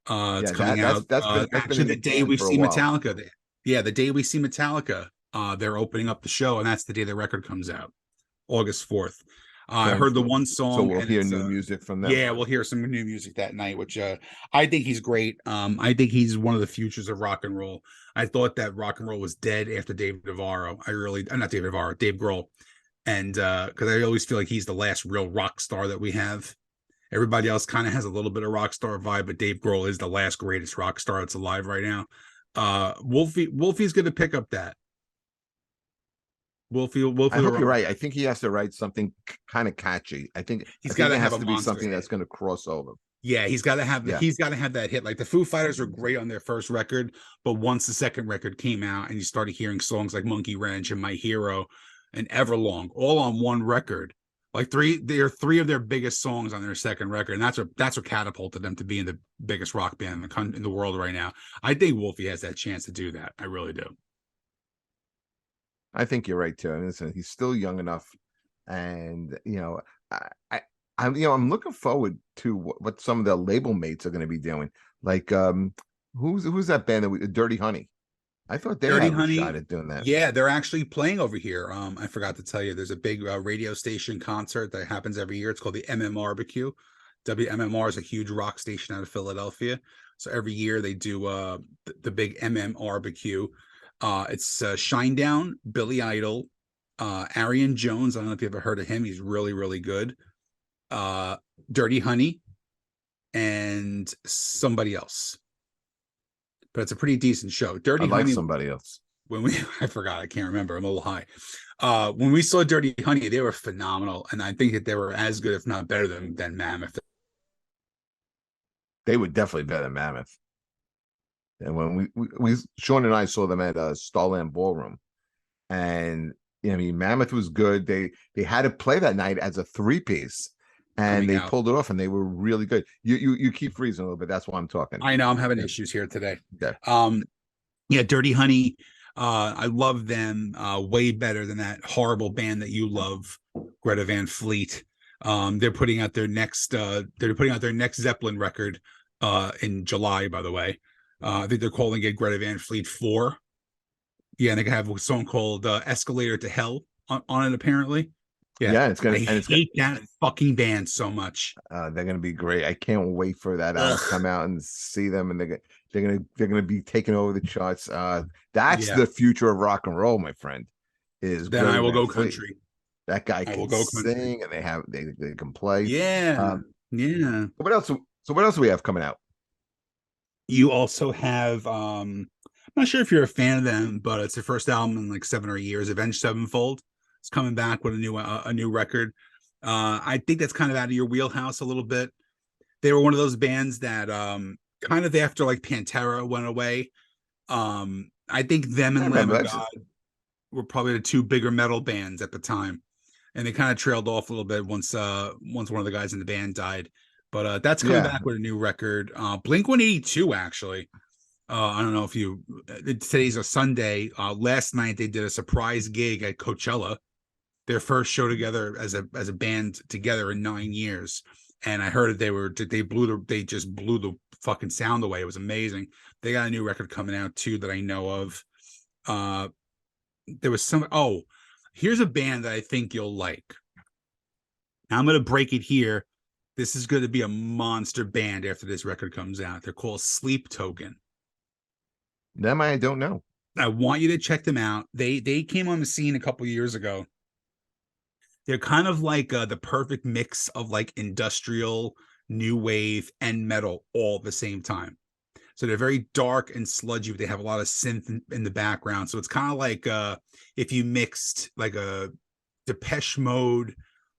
Yeah, coming that that's out that's been actually in the the day can we for a see while. Metallica. Yeah, the day we see Metallica, they're opening up the show, and that's the day the record comes out, August 4th. I So heard the one so song, we'll and hear it's new music from them. yeah, we'll hear some new music that night, which I think he's great. I think he's one of the futures of rock and roll. I thought that rock and roll was dead after David Navarro. I really, not David Navarro, Dave Grohl, and because I always feel like he's the last real rock star that we have. Everybody else kind of has a little bit of rock star vibe, but Dave Grohl is the last greatest rock star that's alive right now. Wolfie's going to pick up that. I Wolfie will hope run you're with right. that. I think he has to write something kind of catchy. I He's got think to it have has a to be monster something hit. that's going to cross over. Yeah, Yeah, he's got to have that hit. Like the Foo Fighters were great on their first record, but once the second record came out and you started hearing songs like Monkey Wrench and My Hero and Everlong all on one record, like they're three of their biggest songs on their second record, and that's what catapulted them to being the biggest rock band in the world right now. I think Wolfie has that chance to do that. I really do. I think you're right too. And listen, he's still young enough, and I, I I'm looking forward to what some of the label mates are going to be doing. Like, who's that band Dirty Honey? I thought they Dirty have a shot Honey, at doing that. yeah, they're actually playing over here. I forgot to tell you, there's a big radio station concert that happens every year. It's called the MMRBQ. WMMR is a huge rock station out of Philadelphia. So every year they do the big MMRBQ. It's Shinedown, Billy Idol, Arian Jones. I don't know if you ever heard of him. He's really, really good. Uh, Dirty Honey, and somebody else. But it's a pretty decent show. I Dirty like Honey, somebody else. when we I forgot, I can't remember. I'm a little high. When we saw Dirty Honey, they were phenomenal, and I think that they were as good, if not better, than Mammoth. They were definitely better than Mammoth. And when we Sean and I saw them at Starland Ballroom, and I mean Mammoth was good. They had to play that night as a three-piece, and Coming they out. pulled it off, and they were really good. You keep freezing a little bit. That's why I'm talking. I know I'm having Yeah. issues here today. Yeah. Um, yeah, Dirty Honey. I love them way better than that horrible band that you love, Greta Van Fleet. They're putting out their next Zeppelin record in July, by the way. I think they're calling it Greta Van Fleet 4. Yeah, and they have a song called Escalator to Hell on it, apparently. Yeah, Yeah, I and it's gonna hate that fucking band so much. they're gonna be great. I can't wait for that album to Ugh. come out and see them, and they're gonna be taking over the charts. That's Yeah, the future of rock and roll, my friend. Is then I Greta will Van go Fleet. country. That guy I will can go country. sing, and they can play. Yeah, Um, yeah. what else? So what else do we have coming out? You also have I'm not sure if you're a fan of them, but it's their first album in like 7 or 8 years. Avenged Sevenfold. It's coming back with a new record. I think that's kind of out of your wheelhouse a little bit. They were one of those bands that kind of after like Pantera went away. I think them I and Lamb remember of that's God were probably the two bigger metal bands at the time, and they kind of trailed off a little bit once one of the guys in the band died. But that's coming yeah. back with a new record. Blink 182 actually. I don't know if you. Today's a Sunday. Last night they did a surprise gig at Coachella, their first show together as a band together in 9 years. And I heard that they just blew the fucking sound away. It was amazing. They got a new record coming out too that I know of. There was some. Oh, here's a band that I think you'll like. Now I'm gonna break it here. This is going to be a monster band after this record comes out. They're called Sleep Token. Them I don't know. I want you to check them out. They came on the scene a couple years ago. They're kind of like the perfect mix of like industrial, new wave, and metal all at the same time. So they're very dark and sludgy, but they have a lot of synth in the background. So it's kind of like if you mixed like a Depeche Mode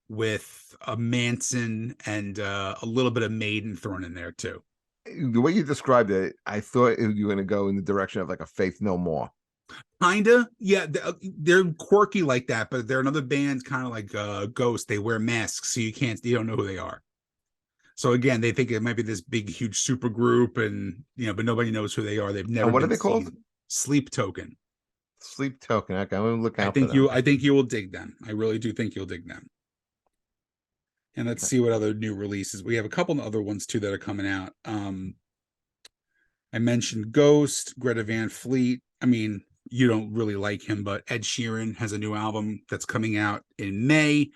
with a Manson and a little bit of Maiden thrown in there too. The way you described it, I thought you were going to go in the direction of like a Faith No More. Kinda, yeah. They're quirky like that, but they're another band, kind of like Ghost. They wear masks, so you don't know who they are. So again, they think it might be this big, huge super group, and but nobody knows who they are. They've never. And what been are they called? seen. Sleep Token. Sleep Token. Okay, I'm going to look out. I think you will dig them. I really do think you'll dig them. And let's see what other new releases. We have a couple of other ones too that are coming out. I mentioned Ghost, Greta Van Fleet. I mean, you don't really like him, but Ed Sheeran has a new album that's coming out in May,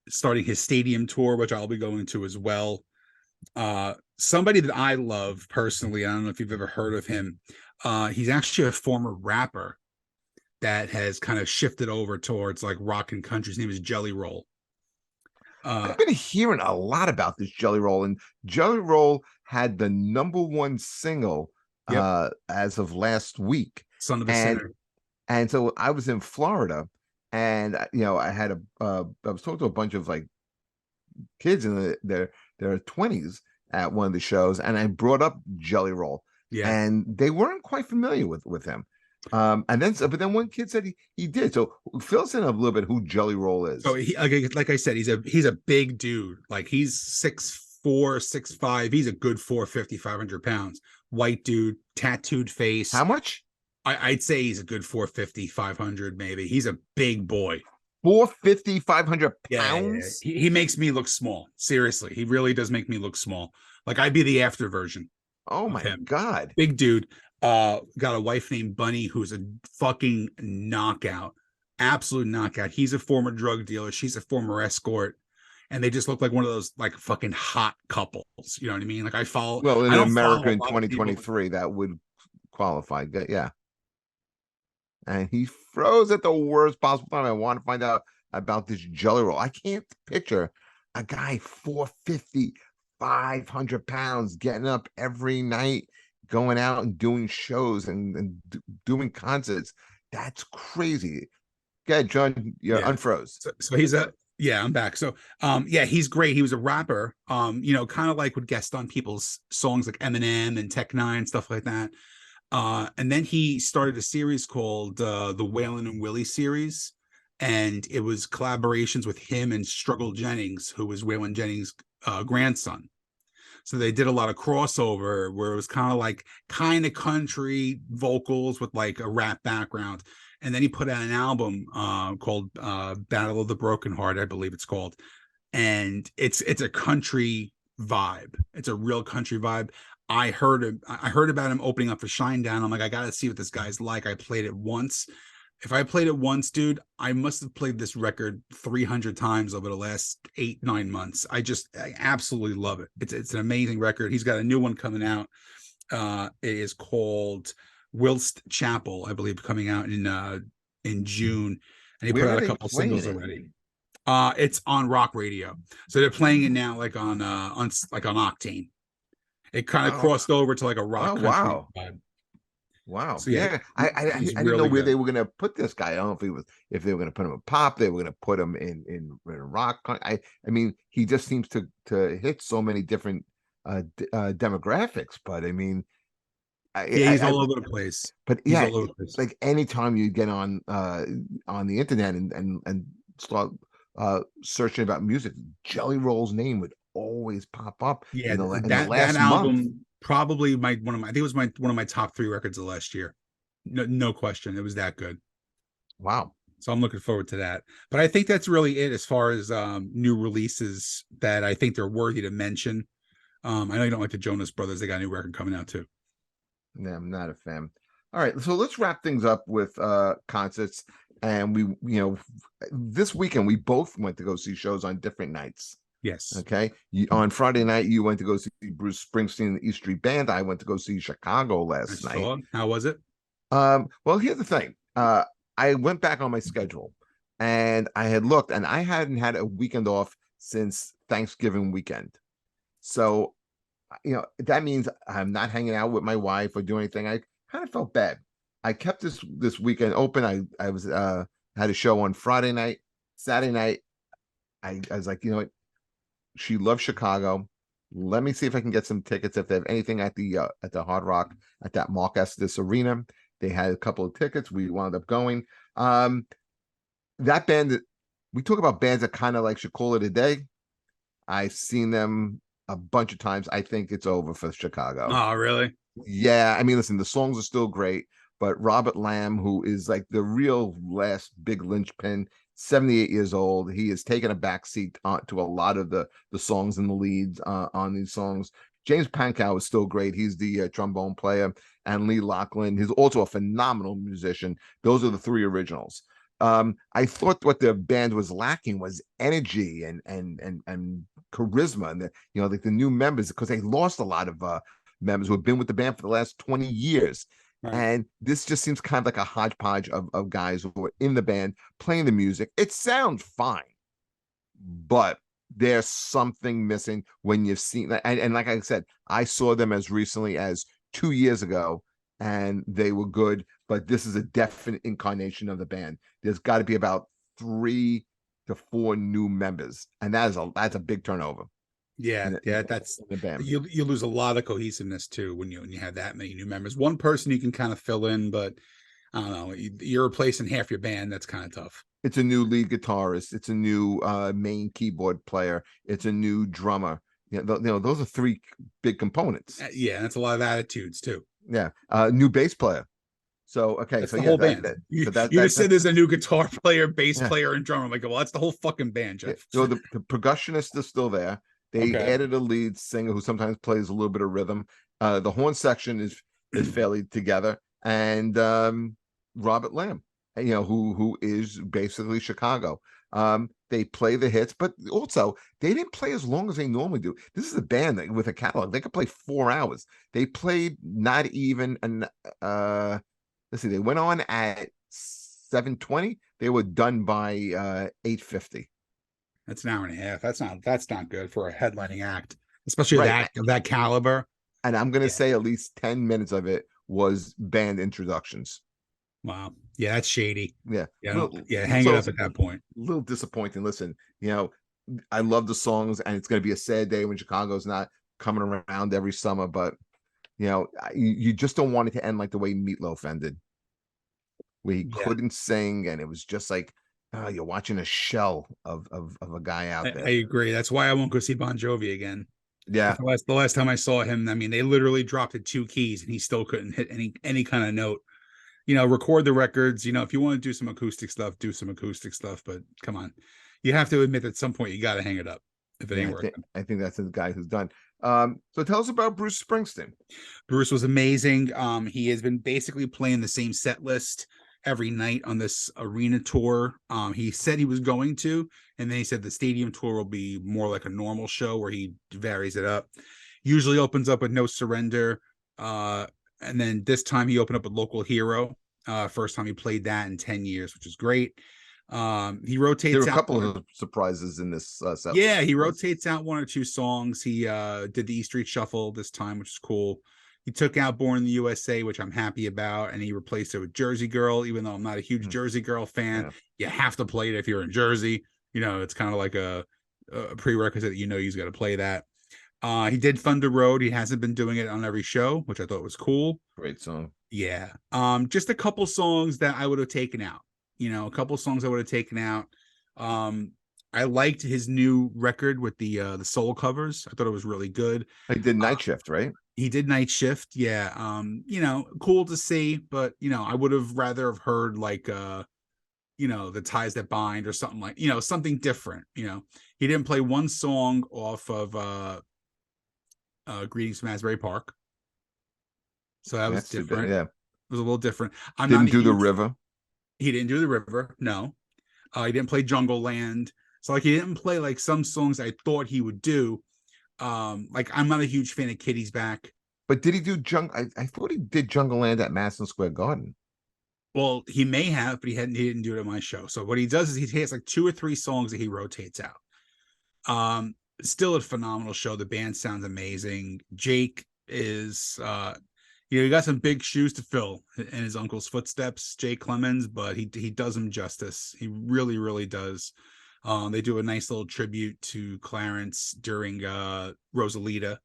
starting his stadium tour, which I'll be going to as well. Somebody that I love personally, I don't know if you've ever heard of him. He's actually a former rapper that has kind of shifted over towards like rock and country. His name is Jelly Roll. I've been hearing a lot about this Jelly Roll, and Jelly Roll had the #1 single as of last week. Son of a Sinner. And so I was in Florida, and I had I was talking to a bunch of like kids in their 20s at one of the shows, and I brought up Jelly Roll, and they weren't quite familiar with him. But then one kid said he did. So fill us in a little bit who Jelly Roll is. So like I said, he's a big dude. Like he's 6'4", 6'5". He's a good 450, 500 pounds. White dude, tattooed face. How much? I'd say he's a good 450, 500 maybe. He's a big boy. 450, 500 pounds? Yeah. He makes me look small. Seriously, he really does make me look small. Like I'd be the after version. Oh my God. Big dude. Got a wife named Bunny who's a fucking knockout. Absolute knockout. He's a former drug dealer. She's a former escort. And they just look like one of those like fucking hot couples. You know what I mean? Like I follow. Well, in America in 2023, that would qualify. Yeah. And he froze at the worst possible time. I want to find out about this Jelly Roll. I can't picture a guy 450, 500 pounds getting up every night, going out and doing shows and doing concerts. That's crazy. Okay, John, you're unfroze. So he's I'm back. So he's great. He was a rapper, kind of like would guest on people's songs like Eminem and Tech Nine, stuff like that. And then he started a series called the Waylon and Willie series. And it was collaborations with him and Struggle Jennings, who was Waylon Jennings' grandson. So they did a lot of crossover where it was kind of country vocals with like a rap background. And then he put out an album called Battle of the Broken Heart, I believe it's called. And it's a country vibe. It's a real country vibe. I heard about him opening up for Shinedown. I'm like, I got to see what this guy's like. I played it once. If I played it once, dude, I must have played this record 300 times over the last 8-9 months. I absolutely love it. It's an amazing record. He's got a new one coming out. It is called Whilst Chapel, I believe, coming out in June. And he put out a couple singles already. It's on rock radio. So they're playing it now like on Octane. It kind of crossed over to like a rock country vibe. Wow. So, I didn't know where they were going to put this guy. I don't know if they were going to put him in pop, they were going to put him in rock. I mean, he just seems to hit so many different demographics, but I mean, he's all over the place. But like anytime you get on the internet and start searching about music, Jelly Roll's name would always pop up. Yeah, that album. Probably I think it was one of my top 3 records of last year. No question. It was that good. Wow. So I'm looking forward to that. But I think that's really it as far as new releases that I think they're worthy to mention. I know you don't like the Jonas Brothers. They got a new record coming out too. Yeah, I'm not a fan. All right, so let's wrap things up with concerts. And this weekend we both went to go see shows on different nights. Yes. Okay. On Friday night, you went to go see Bruce Springsteen and the E Street Band. I went to go see Chicago I last night. saw. How was it? Well, here's the thing. I went back on my schedule and I had looked, and I hadn't had a weekend off since Thanksgiving weekend. So, that means I'm not hanging out with my wife or doing anything. I kind of felt bad. I kept this weekend open. I was had a show on Friday night. Saturday night, I was like, she loves Chicago. Let me see if I can get some tickets. If they have anything at the Hard Rock at that Mark Estes Arena, they had a couple of tickets. We wound up going. That band, we talk about bands that kind of like should call it a day. I've seen them a bunch of times. I think it's over for Chicago. Oh, really? Yeah, I mean, listen, the songs are still great, but Robert Lamb, who is like the real last big linchpin, 78 years old, he has taken a backseat to a lot of the songs and the leads on these songs. James Pankow is still great. He's the trombone player, and Lee Loughlin, he's also a phenomenal musician. Those are the 3 originals. I thought what the band was lacking was energy and charisma, and like the new members, because they lost a lot of members who have been with the band for the last 20 years. Right. And this just seems kind of like a hodgepodge of guys who are in the band playing the music. It sounds fine, but there's something missing when you've seen that. And like I said, I saw them as recently as 2 years ago, and they were good, but this is a definite incarnation of the band. There's got to be about 3 to 4 new members, and that's a big turnover. Yeah, that's the band. You lose a lot of cohesiveness too when you have that many new members. One person you can kind of fill in, but I don't know. You're replacing half your band. That's kind of tough. It's a new lead guitarist. It's a new main keyboard player. It's a new drummer. Those are 3 big components. Yeah, that's a lot of attitudes too. Yeah, new bass player. So okay, that's so the whole band. You just said there's a new guitar player, bass player, and drummer. I'm like, well, that's the whole fucking band, Jeff. Yeah. The percussionist is still there. They added a lead singer who sometimes plays a little bit of rhythm. The horn section is fairly together, and Robert Lamb, who is basically Chicago. They play the hits, but also they didn't play as long as they normally do. This is a band with a catalog. They could play 4 hours. They played not even let's see, they went on at 7:20. They were done by 8:50. That's an hour and a half. That's not good for a headlining act, especially that caliber. And I'm gonna say at least 10 minutes of it was band introductions. Wow. Yeah, that's shady. Yeah. Hang it up at that point. A little disappointing. Listen, I love the songs, and it's gonna be a sad day when Chicago's not coming around every summer, but you just don't want it to end like the way Meatloaf ended, where he couldn't sing, and it was just like, you're watching a shell of a guy out there. I agree. That's why I won't go see Bon Jovi again. Yeah. The last time I saw him, I mean, they literally dropped it 2 keys, and he still couldn't hit any kind of note. Record the records. If you want to do some acoustic stuff, do some acoustic stuff. But come on, you have to admit at some point you got to hang it up if it ain't working. I think that's the guy who's done. So tell us about Bruce Springsteen. Bruce was amazing. He has been basically playing the same set list every night on this arena tour. He said he was going to, and then he said the stadium tour will be more like a normal show where he varies it up. Usually opens up with No Surrender. And then this time he opened up with Local Hero. First time he played that in 10 years, which is great. He rotates. There were a couple of surprises in this set. Yeah, he rotates out 1 or 2 songs. He did the E Street Shuffle this time, which is cool. He took out Born in the USA, which I'm happy about, and he replaced it with Jersey Girl, even though I'm not a huge Jersey Girl fan. Yeah. You have to play it if you're in Jersey. It's kind of like a prerequisite that he's got to play that. He did Thunder Road. He hasn't been doing it on every show, which I thought was cool. Great song. Yeah. Just a couple songs that I would have taken out. A couple songs I would have taken out. I liked his new record with the soul covers. I thought it was really good. He did Night Shift, right? He did Night Shift. Yeah. Cool to see, but I would have rather have heard like The Ties That Bind or something like, something different. He didn't play one song off of Greetings from Asbury Park. So that was That's too bad. different. Yeah. It was a little different. I'm not Didn't a do the huge river. He didn't do the river. No. He didn't play Jungle Land. So like he didn't play like some songs I thought he would do. Like I'm not a huge fan of Kitty's Back. But did he do I thought he did Jungle Land at Madison Square Garden. Well, he may have, but he didn't do it at my show. So what he does is he has like 2 or 3 songs that he rotates out. Still a phenomenal show. The band sounds amazing. Jake is he got some big shoes to fill in his uncle's footsteps, Jake Clemens, but he does him justice. He really, really does. They do a nice little tribute to Clarence during Rosalita.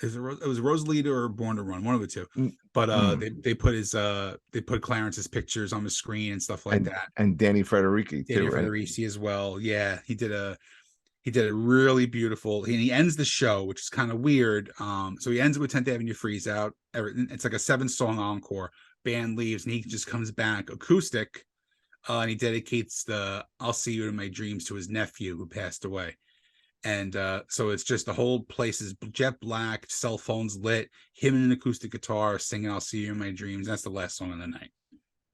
It was Rosalita or Born to Run, one of the two. But they put Clarence's pictures on the screen and stuff like that. And Danny Federici Danny too, right? Federici as well. Yeah, he did a really beautiful, and he ends the show, which is kind of weird. So he ends it with 10th Avenue Freeze Out. It's like a 7-song encore. Band leaves and he just comes back acoustic, and he dedicates the I'll See You in My Dreams to his nephew who passed away. And so it's just the whole place is jet black, cell phones lit, him and an acoustic guitar singing I'll See You in My Dreams. That's the last song of the night.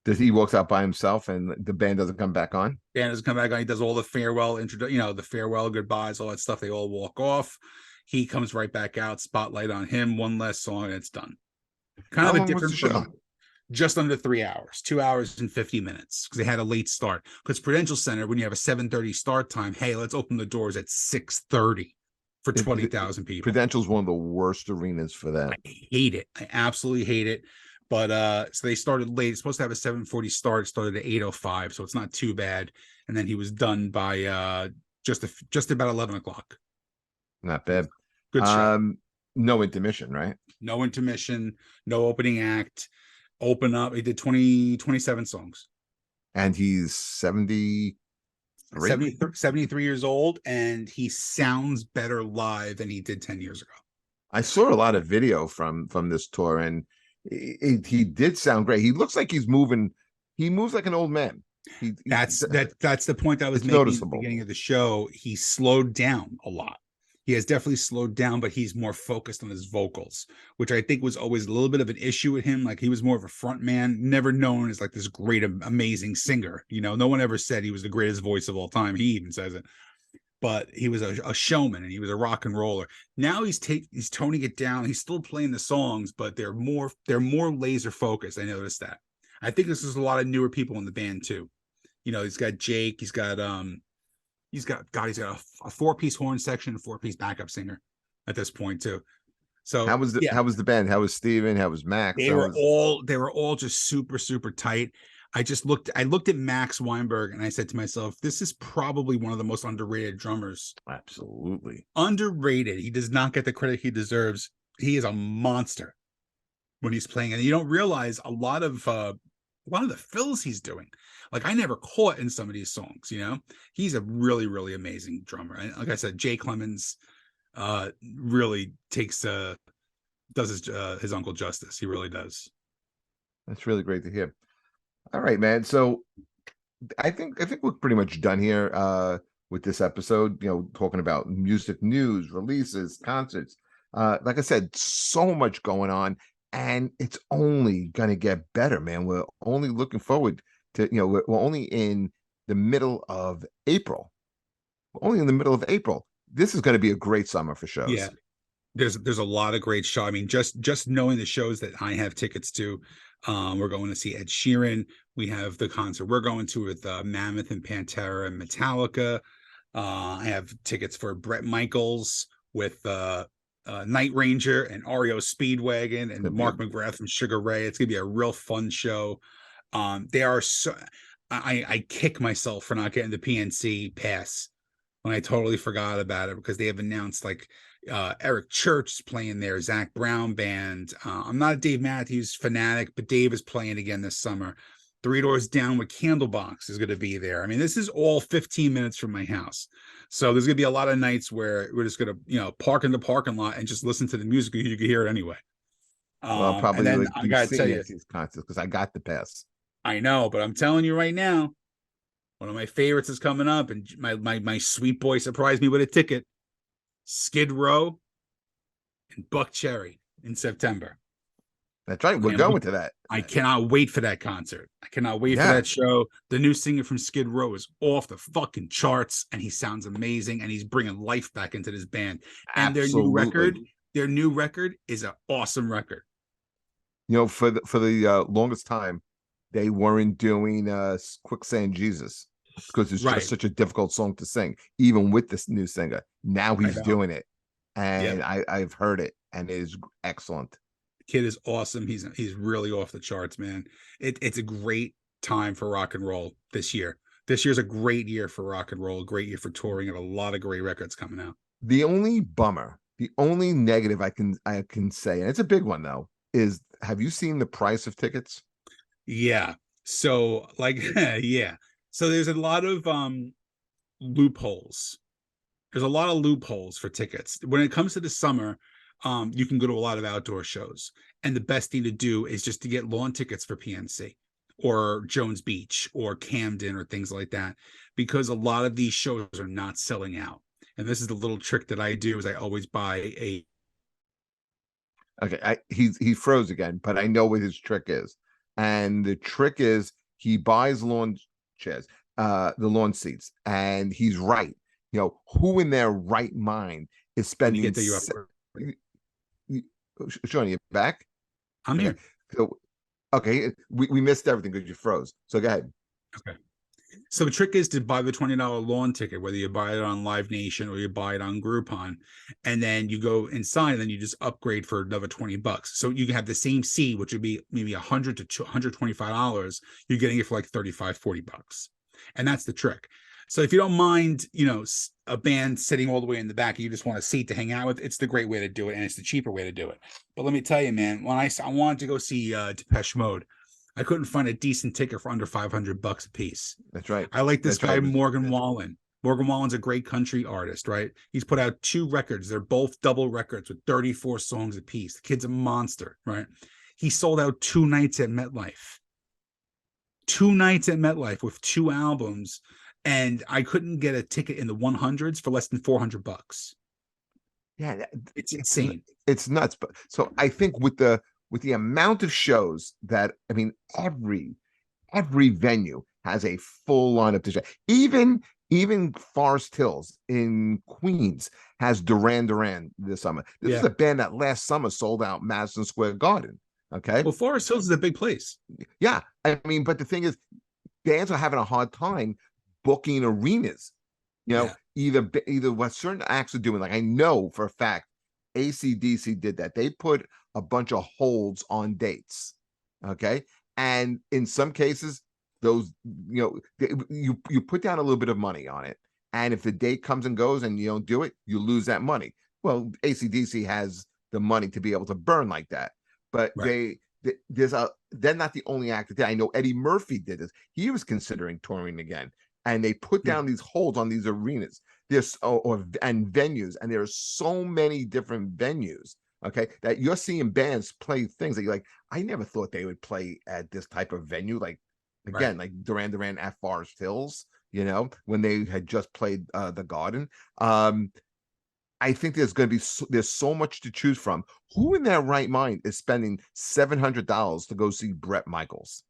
Does he walks out by himself and the band doesn't come back on? Band doesn't come back on. He does all the farewell the farewell goodbyes, all that stuff. They all walk off. He comes right back out, spotlight on him, one last song, and it's done. Kind of a different show. Just under 3 hours, 2 hours and 50 minutes, because they had a late start. Because Prudential Center, when you have a 7:30 start time, hey, let's open the doors at 6:30 for 20,000 people. Prudential's one of the worst arenas for that. I hate it. I absolutely hate it. But so they started late. It's supposed to have a 7:40 start. It started at 8:05, so it's not too bad. And then he was done by just about 11 o'clock. Not bad. Good show. No intermission, right? No intermission. No opening act. Open up. He did 27 songs. And he's 73 years old, and he sounds better live than he did 10 years ago. I saw a lot of video from this tour, and he did sound great. He looks like he's moving. He moves like an old man. That's the point I was making at the beginning of the show. He slowed down a lot. He has definitely slowed down, but he's more focused on his vocals, which I think was always a little bit of an issue with him. Like he was more of a front man, never known as like this great, amazing singer. No one ever said he was the greatest voice of all time. He even says it, but he was a showman and he was a rock and roller. Now he's toning it down. He's still playing the songs, but they're more laser focused. I noticed that. I think this is a lot of newer people in the band too. He's got Jake. He's got a 4-piece horn section, a 4-piece backup singer at this point too. So how was the band? How was Steven? How was Max? They were all just super, super tight. I looked at Max Weinberg and I said to myself, this is probably one of the most underrated drummers. Absolutely. Underrated. He does not get the credit he deserves. He is a monster when he's playing. And you don't realize a lot of the fills he's doing. Like I never caught in some of these songs, he's a really, really amazing drummer. And like I said, Jay Clemens really does his uncle justice. He really does. That's really great to hear. All right, man. So I think we're pretty much done here with this episode, talking about music news, releases, concerts. Like I said, so much going on. And it's only going to get better, man. We're only looking forward to, we're only in the middle of April. This is going to be a great summer for shows. Yeah. There's a lot of great shows. I mean, just knowing the shows that I have tickets to, we're going to see Ed Sheeran. We have the concert we're going to with Mammoth and Pantera and Metallica. I have tickets for Bret Michaels with Night Ranger and REO Speedwagon and Mark McGrath from Sugar Ray. It's gonna be a real fun show. They are so I kick myself for not getting the PNC pass when I totally forgot about it, because they have announced like Eric Church is playing there, Zach Brown band. I'm not a Dave Matthews fanatic, but Dave is playing again this summer. Three Doors Down with Candlebox is going to be there. I mean, this is all 15 minutes from my house. So there's going to be a lot of nights where we're just going to, park in the parking lot and just listen to the music. You can hear it anyway. Well, I'll And probably then like I be got to tell sitting you, at these concerts because I got the pass. I know, but I'm telling you right now, one of my favorites is coming up, and my sweet boy surprised me with a ticket. Skid Row and Buck Cherry in September. That's right. I We're am going to that. I cannot wait for that concert. I cannot wait for Yeah, that show. The new singer from Skid Row is off the fucking charts, and he sounds amazing, and he's bringing life back into this band. And absolutely. their new record is an awesome record. For the longest time, they weren't doing Quicksand Jesus because it's just Right. such a difficult song to sing, even with this new singer. Now I he's know. doing it, and Yep. I've heard it, and it is excellent. Kid is awesome. He's really off the charts, man. It's a great time for rock and roll this year. This year's a great year for rock and roll, a great year for touring, and a lot of great records coming out. The only bummer, the only negative I can say, and it's a big one though, is have you seen the price of tickets? Yeah. So like yeah. So there's a lot of loopholes. There's a lot of loopholes for tickets. When it comes to the summer, you can go to a lot of outdoor shows. And the best thing to do is just to get lawn tickets for PNC or Jones Beach or Camden or things like that, because a lot of these shows are not selling out. And this is the little trick that I do is I always buy a Okay, he froze again, but I know what his trick is. And the trick is he buys lawn chairs, the lawn seats, and he's right. Who in their right mind is let me spending get you up. Sean, you back? I'm Okay. here. So okay, we missed everything because you froze. So go ahead. Okay. So the trick is to buy the $20 lawn ticket, whether you buy it on Live Nation or you buy it on Groupon, and then you go inside and then you just upgrade for another $20. So you can have the same seat, which would be maybe $100 to $125. You're getting it for like $35, $40. And that's the trick. So if you don't mind, a band sitting all the way in the back, and you just want a seat to hang out with, it's the great way to do it, and it's the cheaper way to do it. But let me tell you, man, when I wanted to go see Depeche Mode, I couldn't find a decent ticket for under $500 a piece. That's right. I like this That's guy, right. Morgan Wallen. Morgan Wallen's a great country artist, right? He's put out 2 records. They're both double records with 34 songs apiece. The kid's a monster, right? He sold out 2 nights at MetLife. 2 nights at MetLife with 2 albums. And I couldn't get a ticket in the 100s for less than $400. Yeah, It's insane. It's nuts. But so I think with the amount of shows that every venue has a full lineup to show. Even Forest Hills in Queens has Duran Duran this summer. This is a band that last summer sold out Madison Square Garden. Okay. Well, Forest Hills is a big place. Yeah. But the thing is, bands are having a hard time booking arenas. Either what certain acts are doing, like I know for a fact, AC/DC did that. They put a bunch of holds on dates. Okay. And in some cases, those, you put down a little bit of money on it. And if the date comes and goes and you don't do it, you lose that money. Well, AC/DC has the money to be able to burn like that. But Right. they're not the only act that did. I know Eddie Murphy did this. He was considering touring again. And they put down these holds on these arenas. And venues, and there are so many different venues, okay, that you're seeing bands play things that you're like, I never thought they would play at this type of venue. Like again, Right. like Duran Duran at Forest Hills, when they had just played the Garden. I think there's so much to choose from. Who in their right mind is spending $700 to go see Bret Michaels?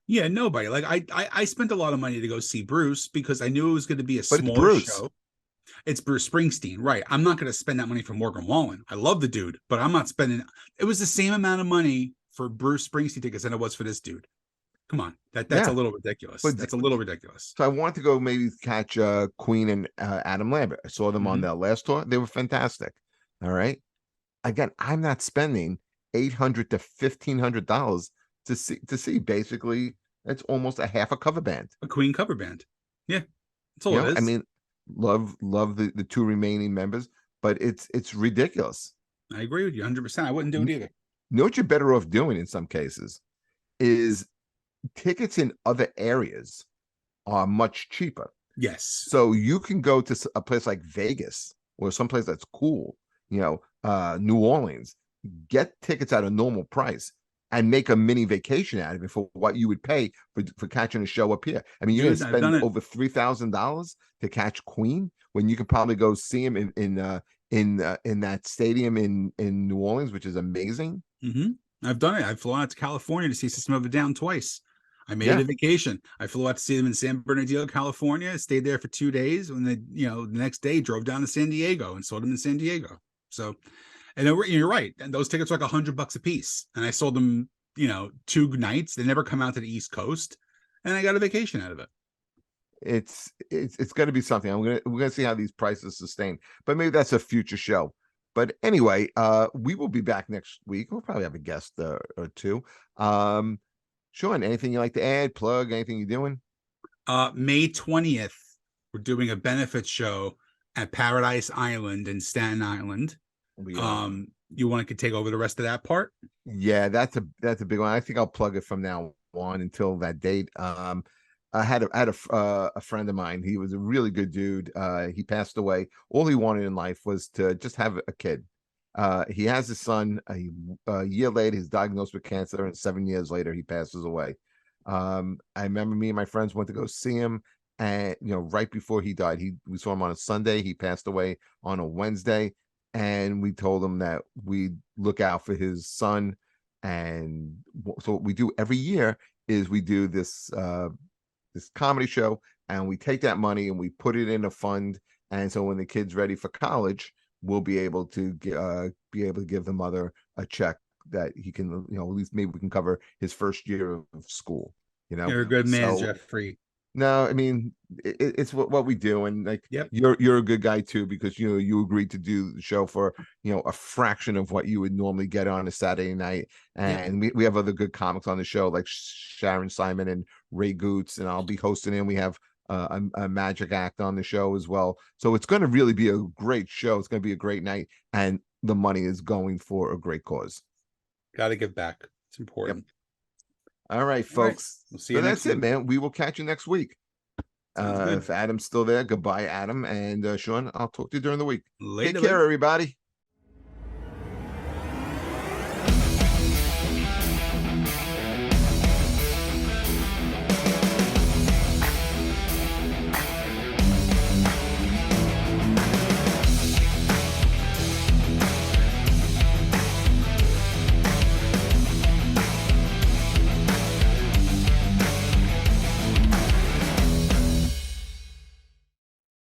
Yeah, nobody. Like I spent a lot of money to go see Bruce because I knew it was going to be a But it's smaller Bruce. show. It's Bruce Springsteen, right? I'm not going to spend that money for Morgan Wallen. I love the dude, but I'm not spending. It was the same amount of money for Bruce Springsteen tickets than it was for this dude. Come on, that's a Yeah, little ridiculous. but That's a little ridiculous. so I want to go maybe catch Queen and Adam Lambert. I saw them on Mhm. their last tour. They were fantastic. All right. Again, I'm not spending $800 to $1,500 to see basically it's almost a half a cover band. A Queen cover band. Yeah, that's all it I is. mean, love the 2 remaining members, but it's ridiculous. I agree with you 100%. I wouldn't do it You either. know what you're better off doing in some cases is tickets in other areas are much cheaper. Yes. So you can go to a place like Vegas or someplace that's cool, New Orleans, get tickets at a normal price and make a mini vacation out of it for what you would pay for catching a show up here. I mean, you're gonna Dude, I've spend done it. over $3,000 to catch Queen when you can probably go see him in that stadium in New Orleans, which is amazing. I've done it. I flew out to California to see System of a Down twice. I made it Yeah, a vacation. I flew out to see them in San Bernardino, California, stayed there for 2 days. When the next day drove down to San Diego and saw them in San Diego. So, and you're right. And those tickets are like $100 a piece. And I sold them, 2 nights. They never come out to the East Coast, and I got a vacation out of it. it's going to be something. We're gonna see how these prices sustain, but maybe that's a future show. But anyway, we will be back next week. We'll probably have a guest or two. Sean, anything you like to add? Plug anything you're doing? May 20th, we're doing a benefit show at Paradise Island in Staten Island. We are. You want to take over the rest of that part? Yeah, that's a big one. I think I'll plug it from now on until that date. I had a friend of mine. He was a really good dude. He passed away. All he wanted in life was to just have a kid. He has a son. A year later, he's diagnosed with cancer, and 7 years later, he passes away. I remember me and my friends went to go see him, and right before he died, we saw him on a Sunday. He passed away on a Wednesday, and we told him that we'd look out for his son. And so what we do every year is we do this comedy show, and we take that money and we put it in a fund. And so when the kid's ready for college, we'll be able to give the mother a check that he can, at least maybe we can cover his first year of school. You're a good man, So Jeffrey. no, I mean it's what we do, and like Yep. you're a good guy too, because you agreed to do the show for a fraction of what you would normally get on a Saturday night, and we have other good comics on the show like Sharon Simon and Ray Goots, and I'll be hosting it. We have a magic act on the show as well, so it's going to really be a great show. It's going to be a great night, and the money is going for a great cause. Got to give back. It's important. Yep. All right, folks. We'll see you so next that's week. it, man. We will catch you next week. If Adam's still there, goodbye, Adam. And Sean, I'll talk to you during the week. Later. Take care, everybody.